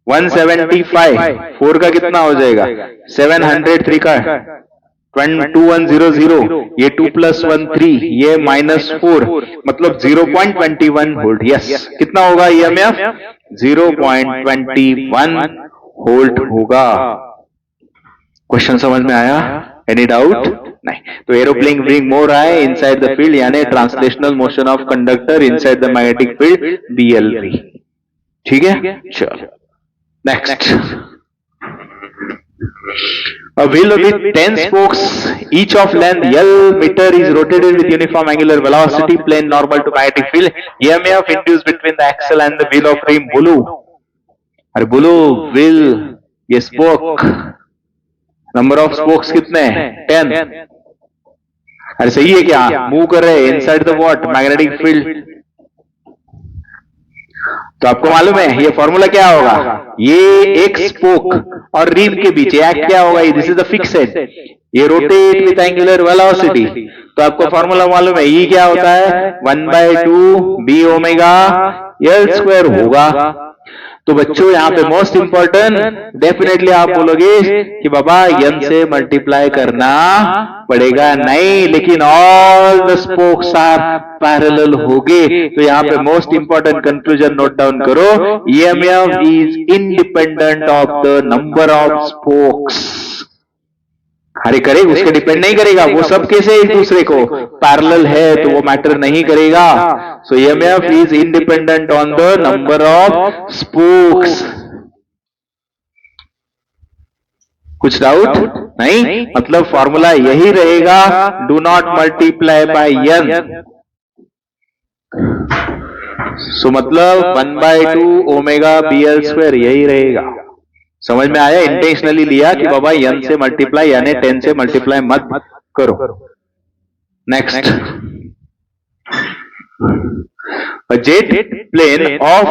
175, 4 का कितना हो जाएगा 700, 3 का 2100, ये 2 + 1 3, ये -4, मतलब 0.21 वोल्ट। यस, कितना होगा ईएमएफ 0.21 वोल्ट होगा। क्वेश्चन समझ में आया? Any doubt? नहीं। तो एरोप्लेन ब्रिंग मोर है इनसाइड द फील्ड, यानी translational motion of conductor inside the magnetic field BLV। ठीक है, चलो next. A wheel with 10 spokes, each of length L meter, is rotated with uniform angular velocity, plane normal to magnetic field. EMF induced between the axle and the wheel of rim. बोलो, अरे बोलो, wheel, ये spoke, नंबर ऑफ स्पोक्स कितने हैं 10। अरे सही है क्या? मूव कर रहे हैं inside the what magnetic field. तो आपको मालूम है ये फॉर्मूला क्या होगा, ये एक स्पोक और रिम के बीच एक्ट क्या होगा, दिस इज द फिक्सेड, ये रोटेट विथ एंगुलर वेलोसिटी। तो आपको फॉर्मूला मालूम है, ये क्या होता है 1/2 B⍵L² होगा। तो बच्चों यहाँ पे मोस्ट इंपॉर्टेंट, डेफिनेटली आप बोलोगे कि बाबा n से मल्टीप्लाई करना पड़ेगा, नहीं, लेकिन all the spokes are parallel होगे। तो यहाँ पे most important conclusion note down करो, EMF is independent of the number of spokes. अरे करे, उसके डिपेंड नहीं करेगा, वो सब कैसे एक दूसरे को पैरेलल है तो वो मैटर नहीं करेगा। सो EMF is independent on the number of spokes. कुछ डाउट नहीं? मतलब फॉर्मूला यही रहेगा, do not multiply by n। सो मतलब 1/2 ω⍵BL², यही रहेगा। समझ में आया? इंटेंशनली लिया कि बाबा n से मल्टीप्लाई यानी 10 से मल्टीप्लाई मत करो। Next, a jet plane of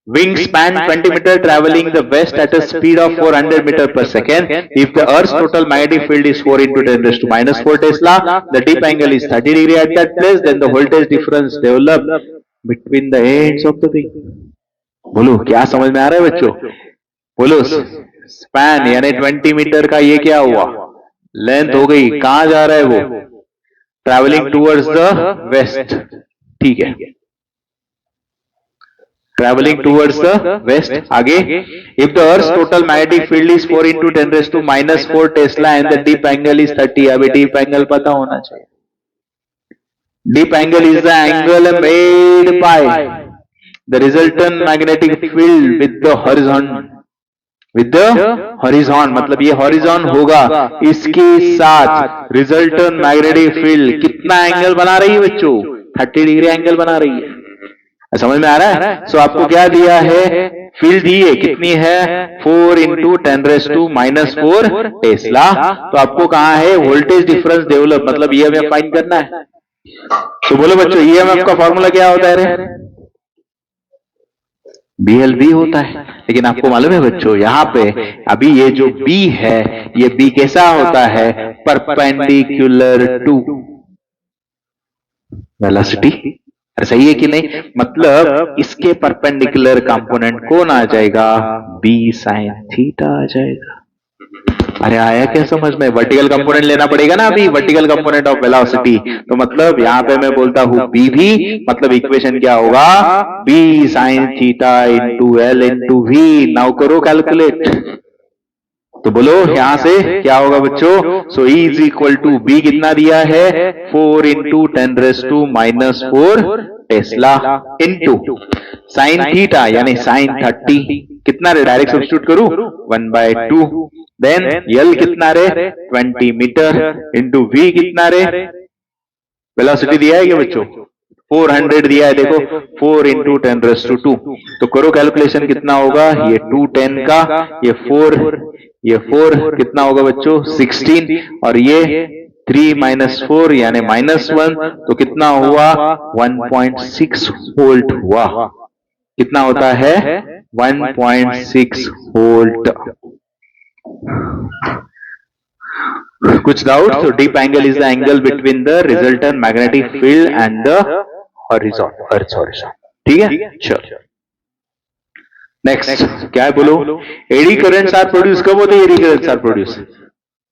wingspan 20 meter traveling the west at a speed of 400 meter per second. If the Earth's total magnetic field is 4 into 10⁻⁻⁴ Tesla, the deep angle is 30 degree at that place, then the voltage difference developed between the ends of the wing. बोलो क्या समझ में आ रहा है बच्चों? बोलो, स्पैन यानी 20 मीटर का ये क्या हुआ, लेंथ हो गई। कहां जा रहा है वो? Travelling towards the west. ठीक है, ट्रैवलिंग टूवर्ड्स द वेस्ट। आगे, if the earth total magnetic field is 4 into 10⁻⁴ tesla and the dip angle is 30। अभी डीप एंगल पता होना चाहिए। Dip angle is the angle made by the resultant magnetic field with the horizon, मतलब ये हॉरिजॉन होगा, इसके साथ रिजल्टेंट मैग्नेटिक फील्ड कितना एंगल बना रही है बच्चों? 30 डिग्री एंगल बना रही है। समझ में आ रहा है? सो आपको क्या दिया है, फील्ड दी है, कितनी है 4 into 10⁻⁻⁴ टेस्ला। तो आपको कहां है वोल्टेज डिफरेंस डेवलप, मतलब EMF फाइंड करना है। तो बोलो बच्चों, EMF का फॉर्मूला क्या होता है रे? BLV होता है। लेकिन आपको मालूम है बच्चों, यहाँ पे अभी ये जो B है, ये B कैसा होता है? Perpendicular to velocity. सही है कि नहीं? मतलब इसके परपेंडिकुलर कंपोनेंट कौन आ जाएगा? B sin θ आ जाएगा। अरे आया क्या समझ में? वर्टिकल कंपोनेंट लेना पड़ेगा ना अभी, वर्टिकल कंपोनेंट ऑफ वेलोसिटी। तो मतलब यहाँ पे मैं बोलता हूं B भी, मतलब इक्वेशन क्या होगा? B sin θ into L into V। Now करो कैलकुलेट। तो बोलो यहां से क्या होगा बच्चों? So E is equal to B कितना दिया है 4 into 10⁻⁻⁴ tesla into sine theta यानी साइन 30 कितना रे? डायरेक्ट सब्स्टिट्यूट करूं 1/2, देन L कितना रे 20 मीटर इंटू V कितना रे? वेलोसिटी दिया है क्या बच्चों? 400 दिया है, देखो 4 into 10⁻²। तो करो कैलकुलेशन कितना होगा? ये 2 10 का, ये 4 कितना होगा बच्चों? 16, और ये 3 - 4 यानी -1, तो कितना हुआ? 1.6 वोल्ट हुआ। कितना होता है? 1.6 वोल्ट। कुछ डाउट? तो deep angle is the angle between the resultant magnetic field and the horizon, earth horizon. ठीक है, चलो नेक्स्ट क्या है बोलो? एडी करंट्स आर प्रोड्यूस, कब होते हैं eddy currents are produce?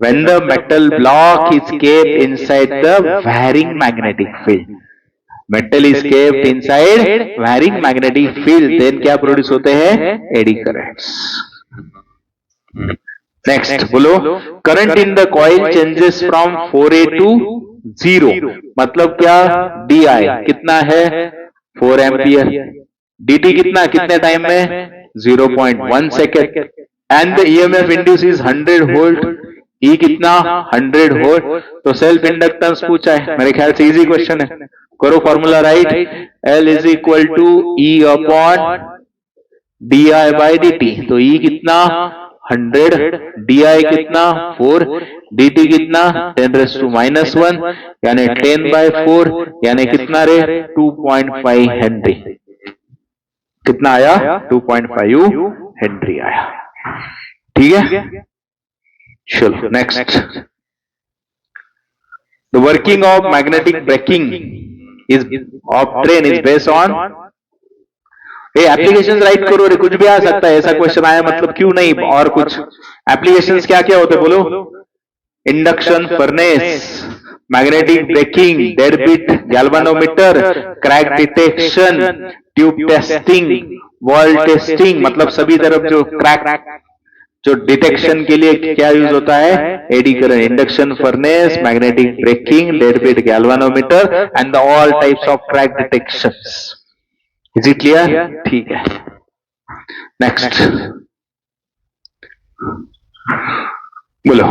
When the metal block is kept inside the varying magnetic field. Metal is kept inside varying magnetic field, then क्या प्रोड्यूस होते हैं? Eddy currents. नेक्स्ट बोलो, current in the coil changes from 4A to 0, मतलब क्या? DI कितना है? 4 एम्पियर। DT कितना, कितने टाइम में? 0.1 second. And the EMF induce is 100 volt. E कितना? 100 वोल्ट। तो सेल्फ इंडक्टेंस पूछा है, मेरे ख्याल से इजी क्वेश्चन है, करो formula write. L is equal to E upon DI by DT। तो E कितना? 100, DI कितना? 4, DT कितना? 10⁻⁻1 यानी 10/4 यानी कितना रे? 2.5 हेनरी। कितना आया? 2.5 हेनरी आया। ठीक है, चलो next. The working of magnetic braking is of train is based on, application write करो रे, कुछ भी आ सकता है, ऐसा क्वेश्चन आया मतलब क्यों नहीं? और कुछ एप्लीकेशंस क्या क्या होते बोलो? Induction furnace, magnetic braking, dead beat galvanometer, crack detection, tube testing, wall testing, मतलब सभी तरफ जो क्रैक जो डिटेक्शन के लिए क्या यूज होता है? Eddy current. Induction furnace, magnetic braking, dead beat galvanometer and all types of crack detections. Is it clear? ठीक है, नेक्स्ट बोलो।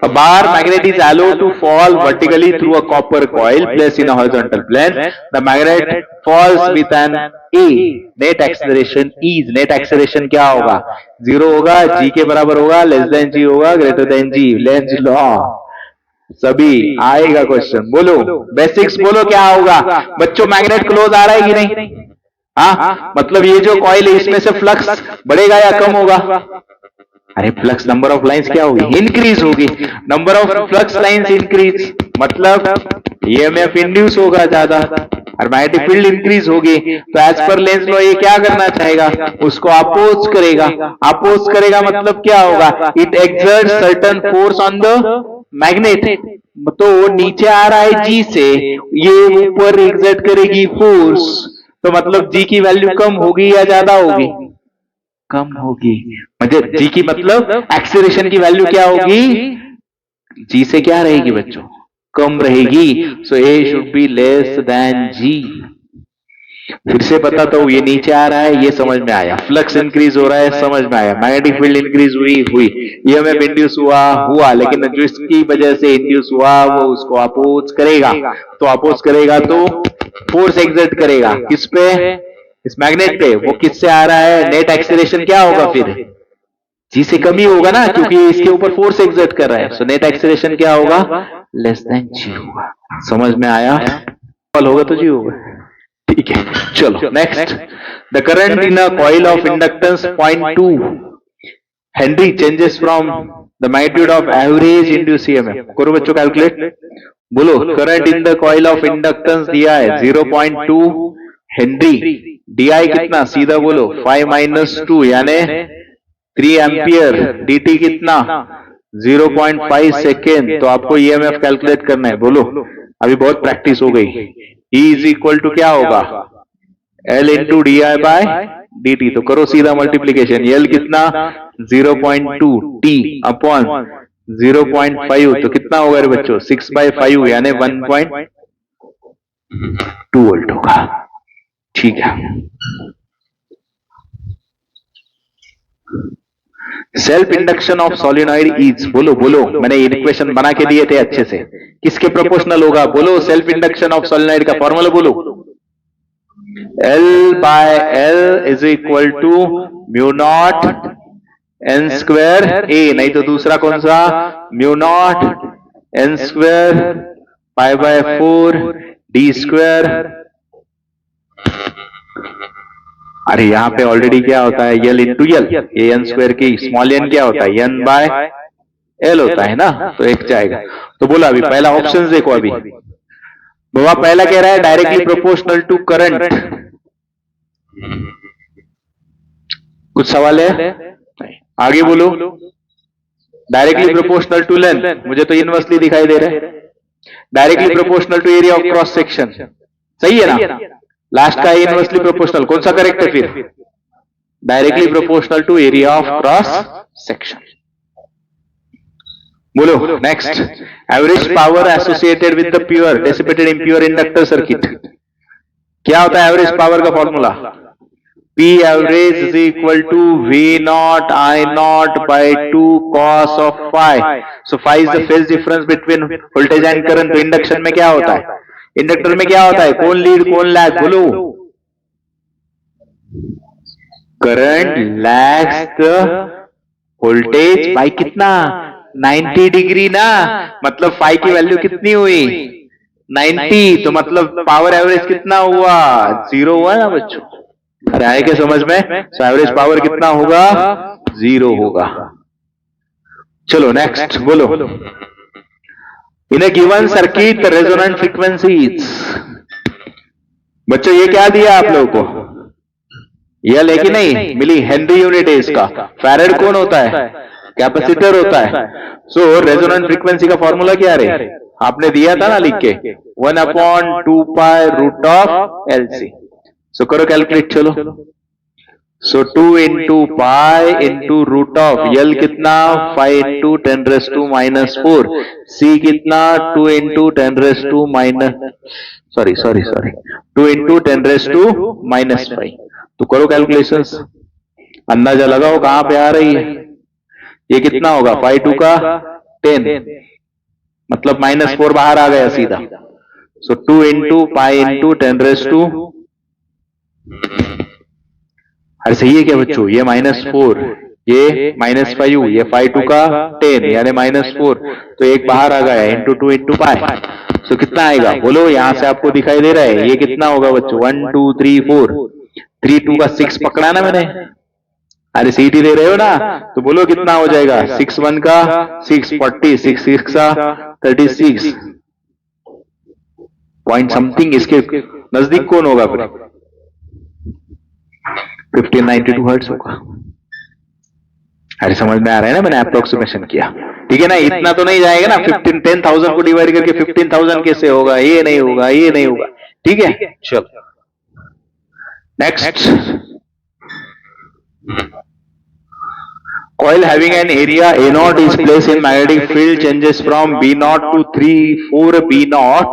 A bar magnet is allowed to fall vertically through a copper coil placed in a horizontal plane. The magnet falls with an A. Net acceleration is, net acceleration क्या होगा? 0 होगा, G के बराबर होगा, less than G होगा, greater than G, Lenz's law। सभी आएगा क्वेश्चन, बोलो बेसिक्स, बोलो क्या होगा बच्चों? मैग्नेट क्लोज आ रहा है कि नहीं? हाँ, मतलब ये जो कॉइल है इसमें से फ्लक्स बढ़ेगा या कम होगा? अरे फ्लक्स नंबर ऑफ लाइंस क्या होगी? इंक्रीज होगी। Number of flux lines increase मतलब EMF इंड्यूस होगा ज्यादा और मैग्नेटिक फील्ड इंक्रीज होगी। तो एज पर लेंस लॉ ये क्या करना चाहेगा? उसको अपोज करेगा। अपोज करेगा मतलब क्या होगा? It exerts certain force on the magnet. तो नीचे आ रहा है G से, ये ऊपर एक्सर्ट करेगी फोर्स, तो मतलब G की वैल्यू कम होगी या ज्यादा होगी? कम होगी। मतलब G की मतलब एक्सेलरेशन की वैल्यू क्या होगी? G से क्या रहेगी बच्चों? कम रहेगी। सो A should be less than G। फिर से पता तो ये नीचे आ रहा है, ये समझ में आया। फ्लक्स इंक्रीज हो रहा है, समझ में आया। मैग्नेटिक फील्ड इंक्रीज हुई, EMF इंड्यूस हुआ, लेकिन जो इसकी वजह से इंड्यूस हुआ वो उसको अपोज करेगा। तो अपोज करेगा तो फोर्स एक्सर्ट करेगा किस पे? इस मैग्नेट पे। वो किससे आ रहा है? नेट एक्सेलरेशन क्या होगा फिर? G से कम ही होगा ना, क्योंकि इसके ऊपर फोर्स एक्सर्ट कर रहा है। सो नेट एक्सेलरेशन क्या होगा? लेस देन G होगा। समझ में आया? होगा तो G होगा। ठीक है, चलो next. The current in a coil of inductance 0.2 Henry changes from the magnitude of average induce EMF। करो बच्चों कैलकुलेट, बोलो। Current in the coil of inductance दिया है 0.2 हेनरी, DI कितना? सीधा बोलो 5-2 यानी 3 एम्पियर, DT कितना? 0.5 सेकेंड। तो आपको EMF कैलकुलेट करना है, बोलो। अभी बहुत प्रैक्टिस हो गई। E इज इक्वल टू क्या होगा? L into DI by DT। तो करो सीधा मल्टीप्लीकेशन। L कितना? 0.2 T अपॉन 0.5 तो कितना होगा रे बच्चों? 6/5 यानी 1.2 वोल्ट होगा। ठीक है, self induction of solenoid is, बोलो बोलो, मैंने इक्वेशन बना के दिए थे अच्छे से, किसके प्रोपोर्शनल होगा? बोलो सेल्फ इंडक्शन ऑफ सोलिनॉइड का फॉर्मूला बोलो। L/L is equal to mu naught N square A, नहीं तो दूसरा कौन सा? Mu naught N square π/4 D square. अरे यहाँ पे ऑलरेडी क्या होता है? L इंटू L, ये N स्क्वायर की स्मॉल n क्या होता है? N बाय एल होता है ना, तो एक जाएगा। तो बोला अभी पहला ऑप्शन देखो अभी बाबा, पहला कह रहा है डायरेक्टली प्रोपोर्शनल टू करंट। कुछ सवाल है? नहीं। आगे बोलो। डायरेक्टली प्रोपोर्शनल टू लेंथ, मुझे तो इनवर्सली दिखाई दे रहा है। Directly proportional to area of cross section, सही है ना? लास्ट का इनवर्सली प्रोपोर्शनल, कौन सा करेक्ट है फिर? Directly proportional to area of cross section. बोलो next. Average power associated with the pure dissipated impure inductor circuit, क्या होता है एवरेज पावर का formula? P average is equal to V naught I naught by 2 cos of phi. So phi is the phase difference between voltage and current. तो इंडक्शन में क्या होता है? इंडक्टर में क्या होता है? कौन लीड कौन लैग? बोलो। Current lags the voltage by कितना? 90 डिग्री ना, मतलब phi की वैल्यू कितनी हुई? 90। तो मतलब पावर एवरेज कितना हुआ? 0 हुआ ना बच्चों? अरे आए क्या समझ में? सो एवरेज पावर कितना होगा? 0 होगा। चलो नेक्स्ट बोलो। इन ए गिवन सर्किट रेजोनेंट फ्रीक्वेंसीज, बच्चों ये क्या दिया आप लोगों को? यह लेकिन नहीं मिली, हेनरी यूनिट है इसका। फैरेड कौन होता है? कैपेसिटर होता है। सो रेजोनेंट फ्रीक्वेंसी का फॉर्मूला क्या रे? आपने दिया था ना लिख के, 1/2π√LC। सो करो कैलकुलेट, चलो। So 2 into pi into root of L कितना? 5 into 10⁻⁻⁴। C कितना? 2 into 2 into 10⁻⁻⁵। तो करो कैलकुलेशंस, अंदाजा लगाओ कहां पे आ रही है। ये कितना होगा? 5 2 का 10, मतलब -4 बाहर आ गया सीधा। सो 2 into पाई इंटू 10⁻⁻, अरे सही है क्या बच्चों? ये -4, ये -5, ये 5 2 का 10 यानी -4, तो एक बाहर आ गया इंटू 2 इंटू पाई। सो कितना आएगा बोलो? यहां से आपको दिखाई दे रहा है ये कितना होगा बच्चों? 1 2 3 4, 3 2 का 6 पकड़ा ना मैंने। अरे सीटी दे रहे हो ना, तो बोलो कितना हो जाएगा? 6 1 का 6 40, 6 6 का 36 पॉइंट समथिंग। इसके नजदीक कौन होगा फिर? 1592 हर्ट्ज होगा। अरे समझ में आ रहा है ना, मैंने अप्रोक्सीमेशन किया, ठीक है ना? इतना तो नहीं जाएगा ना, 10,000 को डिवाइड करके 15,000 कैसे होगा? ये नहीं होगा, ये नहीं होगा, ठीक है? चलो next. Coil having an area A0 is placed in magnetic field, changes from B0 to 3 4 B0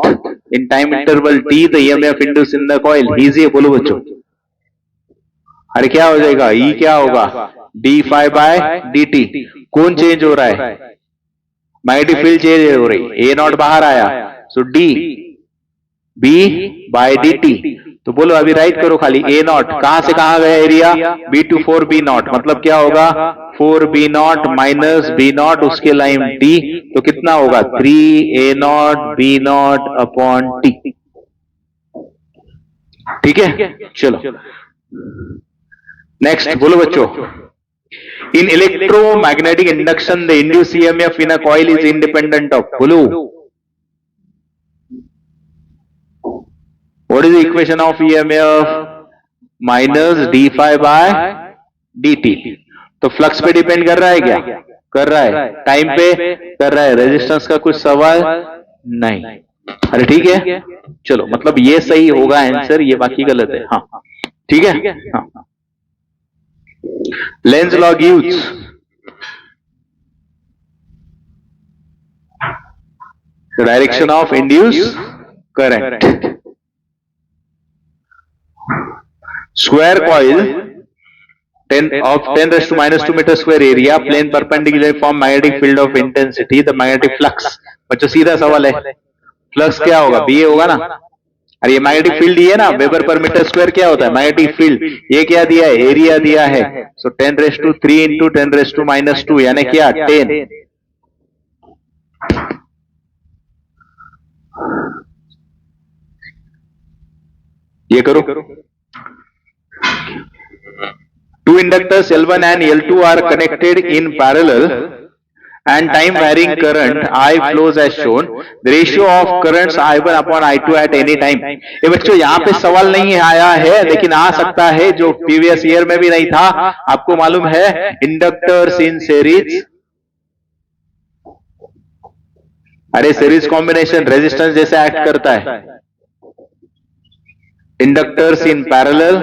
in time interval T. The EMF induced in the coil is ये बोलो बच्चों। अरे क्या हो जाएगा? E क्या होगा? d∅/dt। कौन चेंज हो रहा है? मैग्नेटिक फील्ड चेंज हो रही, A0 बाहर आया, सो d B/dt। तो बोलो अभी राइट करो खाली। A0 कहां से कहां गया एरिया? B to 4 B0, मतलब क्या होगा? 4 B0 माइनस B0, उसके लाइन D, तो कितना होगा? 3 A0 B0 अपॉन T, ठीक है? चलो नेक्स्ट बोलो बच्चों। In electromagnetic induction the induced EMF in a coil is independent of, बोलो what is the equation of EMF? Minus d∅/dt। तो फ्लक्स पे डिपेंड कर रहा है क्या? कर रहा है। टाइम पे कर रहा है। रेजिस्टेंस का कुछ सवाल नहीं। अरे ठीक है, चलो मतलब ये सही होगा आंसर, ये बाकी गलत है। हाँ ठीक है। हाँ, length law gives the direction of induced current. Square coil 10⁻⁻² meter square area, plane perpendicular form magnetic field of intensity, the magnetic flux। बच्चों सीधा सवाल है, फ्लक्स क्या होगा? BA होगा ना। अरे ये मैग्नेटिक फील्ड ये ना, वेबर पर मीटर स्क्वायर क्या होता है? Magnetic field. ये क्या दिया है? एरिया दिया है। सो 10⁻³ इंटू 10⁻², यानी क्या? 10। ये करो। Two inductors L1 and L2 are connected in parallel and time varying current I flows as shown, the ratio of currents I1 upon I2 at any time. ये बच्चों यहाँ पे सवाल नहीं आया है, लेकिन आ सकता है, जो प्रीवियस ईयर में भी नहीं था. आपको मालूम है इंडक्टर्स इन सीरीज, अरे सीरीज कॉम्बिनेशन रेजिस्टेंस जैसे एक्ट करता है. इंडक्टर्स इन पैरेलल,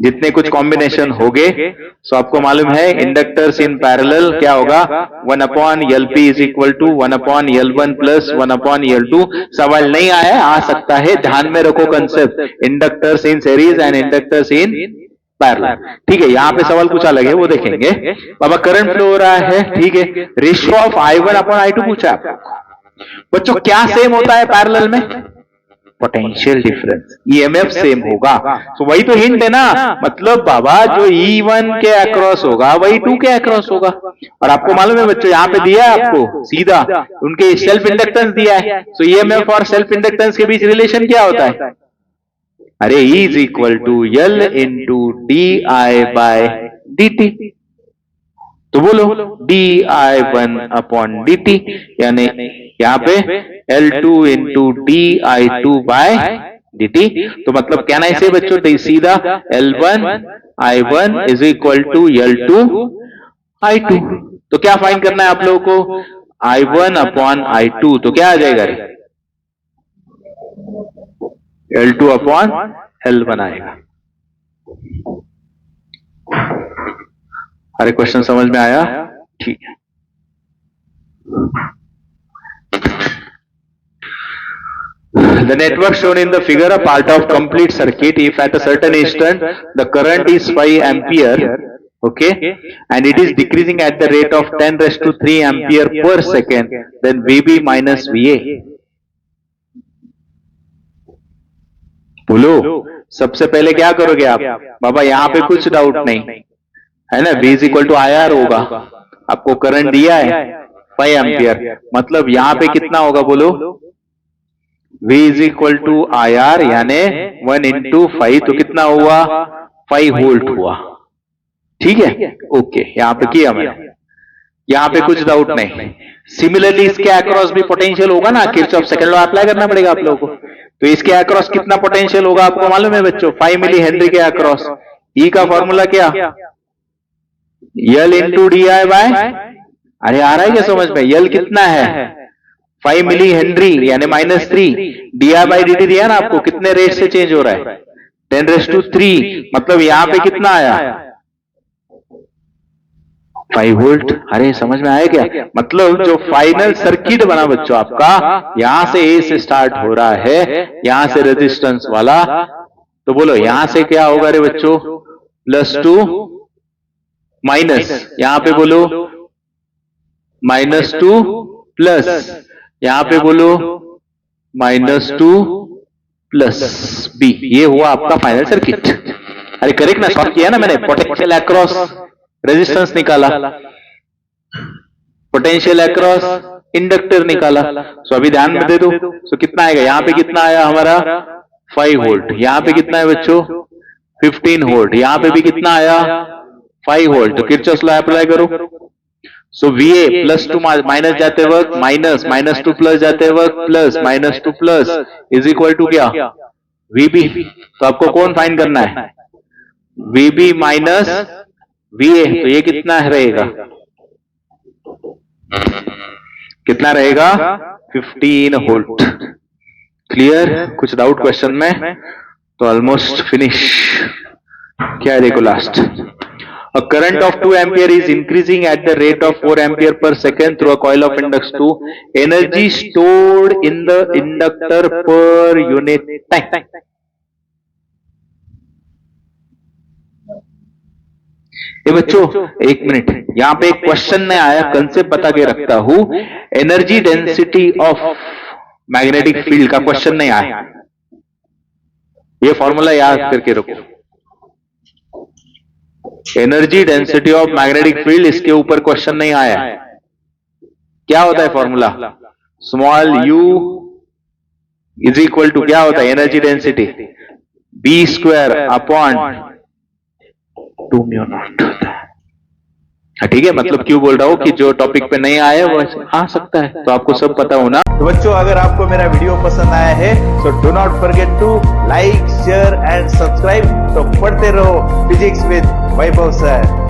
जितने कुछ कॉम्बिनेशन हो गए, सो आपको मालूम है इंडक्टर्स इन पैरेलल क्या होगा, 1 upon L P is equal to 1 upon L1 plus 1 upon L2. सवाल नहीं आया, आ सकता है, ध्यान में रखो concept, inductors in series and inductors in parallel. ठीक है, यहां पे सवाल कुछ अलग है, वो देखेंगे. बाबा करंट फ्लो हो रहा है, ठीक है, ratio of I1 upon I2 पूछा आपको. बच्चों क्या सेम होता है पैरेलल में? पोटेंशियल डिफरेंस, ईएमएफ सेम होगा. तो वही तो हिंट है ना, मतलब बाबा जो E1 के अक्रॉस होगा वही 2 के अक्रॉस होगा. और आपको मालूम है बच्चों, यहाँ पे दिया है आपको सीधा उनके सेल्फ इंडक्टेंस दिया है. तो ईएमएफ और सेल्फ इंडक्टेंस के बीच रिलेशन क्या होता है? अरे E is equal to L into DI by DT. तो बोलो DI1 अपॉन DT, यानी यहाँ पे L2 into DI2 bye DT. तो मतलब कहना इसे बच्चों सीधा L1 I1 is equal to L2 I2. तो क्या फाइंड करना है आप लोगों को? I1 upon I2. तो क्या आ जाएगा? L2 अपॉन L1 आएगा. अरे क्वेश्चन समझ में आया? ठीक है. The network shown in the figure a part of complete circuit if at a certain instant the current is 5 ampere, okay, and it is decreasing at the rate of 10 raised to 3 ampere per second, then VB minus VA. बोलो, सबसे पहले क्या करोगे आप? बाबा यहाँ पे कुछ डाउट नहीं है ना, V is equal to IR होगा. आपको करंट दिया है 5 एम्पियर, मतलब यहाँ पे कितना होगा बोलो? V is equal to IR यानी 1 इंटू 5, तो कितना हुआ? 5 वोल्ट हुआ. ठीक है, ओके, यहाँ पे किया मैंने, यहाँ पे कुछ डाउट नहीं. सिमिलरली इसके अक्रॉस भी पोटेंशियल होगा ना, किरचॉफ सेकंड लॉ अप्लाई करना पड़ेगा आप लोगों को. तो इसके अक्रॉस कितना पोटेंशियल होगा आपको मालूम है बच्चों? 5 मिली हेनरी के अक्रॉस. E का फॉर्मूला क्या? L इंटू DI बाय, अरे आ रहा है क्या समझ में? L कितना है? 5 मिली हेनरी यानी -3. DI बाई DT दिया ना आपको, कितने रेट से चेंज हो रहा है? 10 रेस टू 3. मतलब यहां पे कितना आया? 5 वोल्ट. अरे समझ में आया क्या? मतलब जो फाइनल सर्किट बना बच्चों आपका, यहां से A से स्टार्ट हो रहा है, यहां से रेजिस्टेंस वाला. तो बोलो यहां से क्या होगा रे बच्चों? +2 माइनस, यहां पे बोलो -2 प्लस, यहां पे बोलो -2 प्लस B. ये हुआ आपका फाइनल सर्किट. अरे करेक्ट ना, सॉल्व किया ना मैंने. पोटेंशियल अक्रॉस रेजिस्टेंस निकाला, पोटेंशियल अक्रॉस इंडक्टर निकाला. सो अभी ध्यान में दे दो. सो कितना आएगा? यहाँ पे कितना आया हमारा? 5 वोल्ट. यहाँ पे कितना है बच्चों? 15 वोल्ट. यहाँ पे भी कितना आया? 5 वोल्ट. तो किरचॉफ लॉ अप्लाई करो. सो VA +2 माइनस जाते वक्त माइनस, -2 प्लस जाते वक्त plus, -2 plus is equal to क्या? VB. तो आपको कौन फाइंड करना है? VB minus VA. तो ये कितना रहेगा? कितना रहेगा? 15 वोल्ट. क्लियर? कुछ डाउट क्वेश्चन में? तो ऑलमोस्ट फिनिश. क्या है देखो last. A current of 2 ampere is increasing at the rate of 4 ampere per second through a coil of inductors 2. Energy stored in the inductor per unit time. ये बच्चों एक मिनट, यहां पे एक क्वेश्चन में आया, कंसेप्ट बता के रखता हूं. Energy density of magnetic field का क्वेश्चन नहीं आया. ये फॉर्मूला याद करके रखो. Energy density of magnetic field, इसके ऊपर क्वेश्चन नहीं आया. क्या होता है formula? Small u is equal to क्या होता है? Energy density B² upon 2 mu naught होता है. ठीक है, मतलब क्यों बोल रहा हूँ कि जो टॉपिक पे नहीं आया वो आ सकता है, तो आपको सब पता होना। तो बच्चों, अगर आपको मेरा वीडियो पसंद आया है तो do not forget to like, share and subscribe. तो पढ़ते रहो फिजिक्स विद वैभव सर।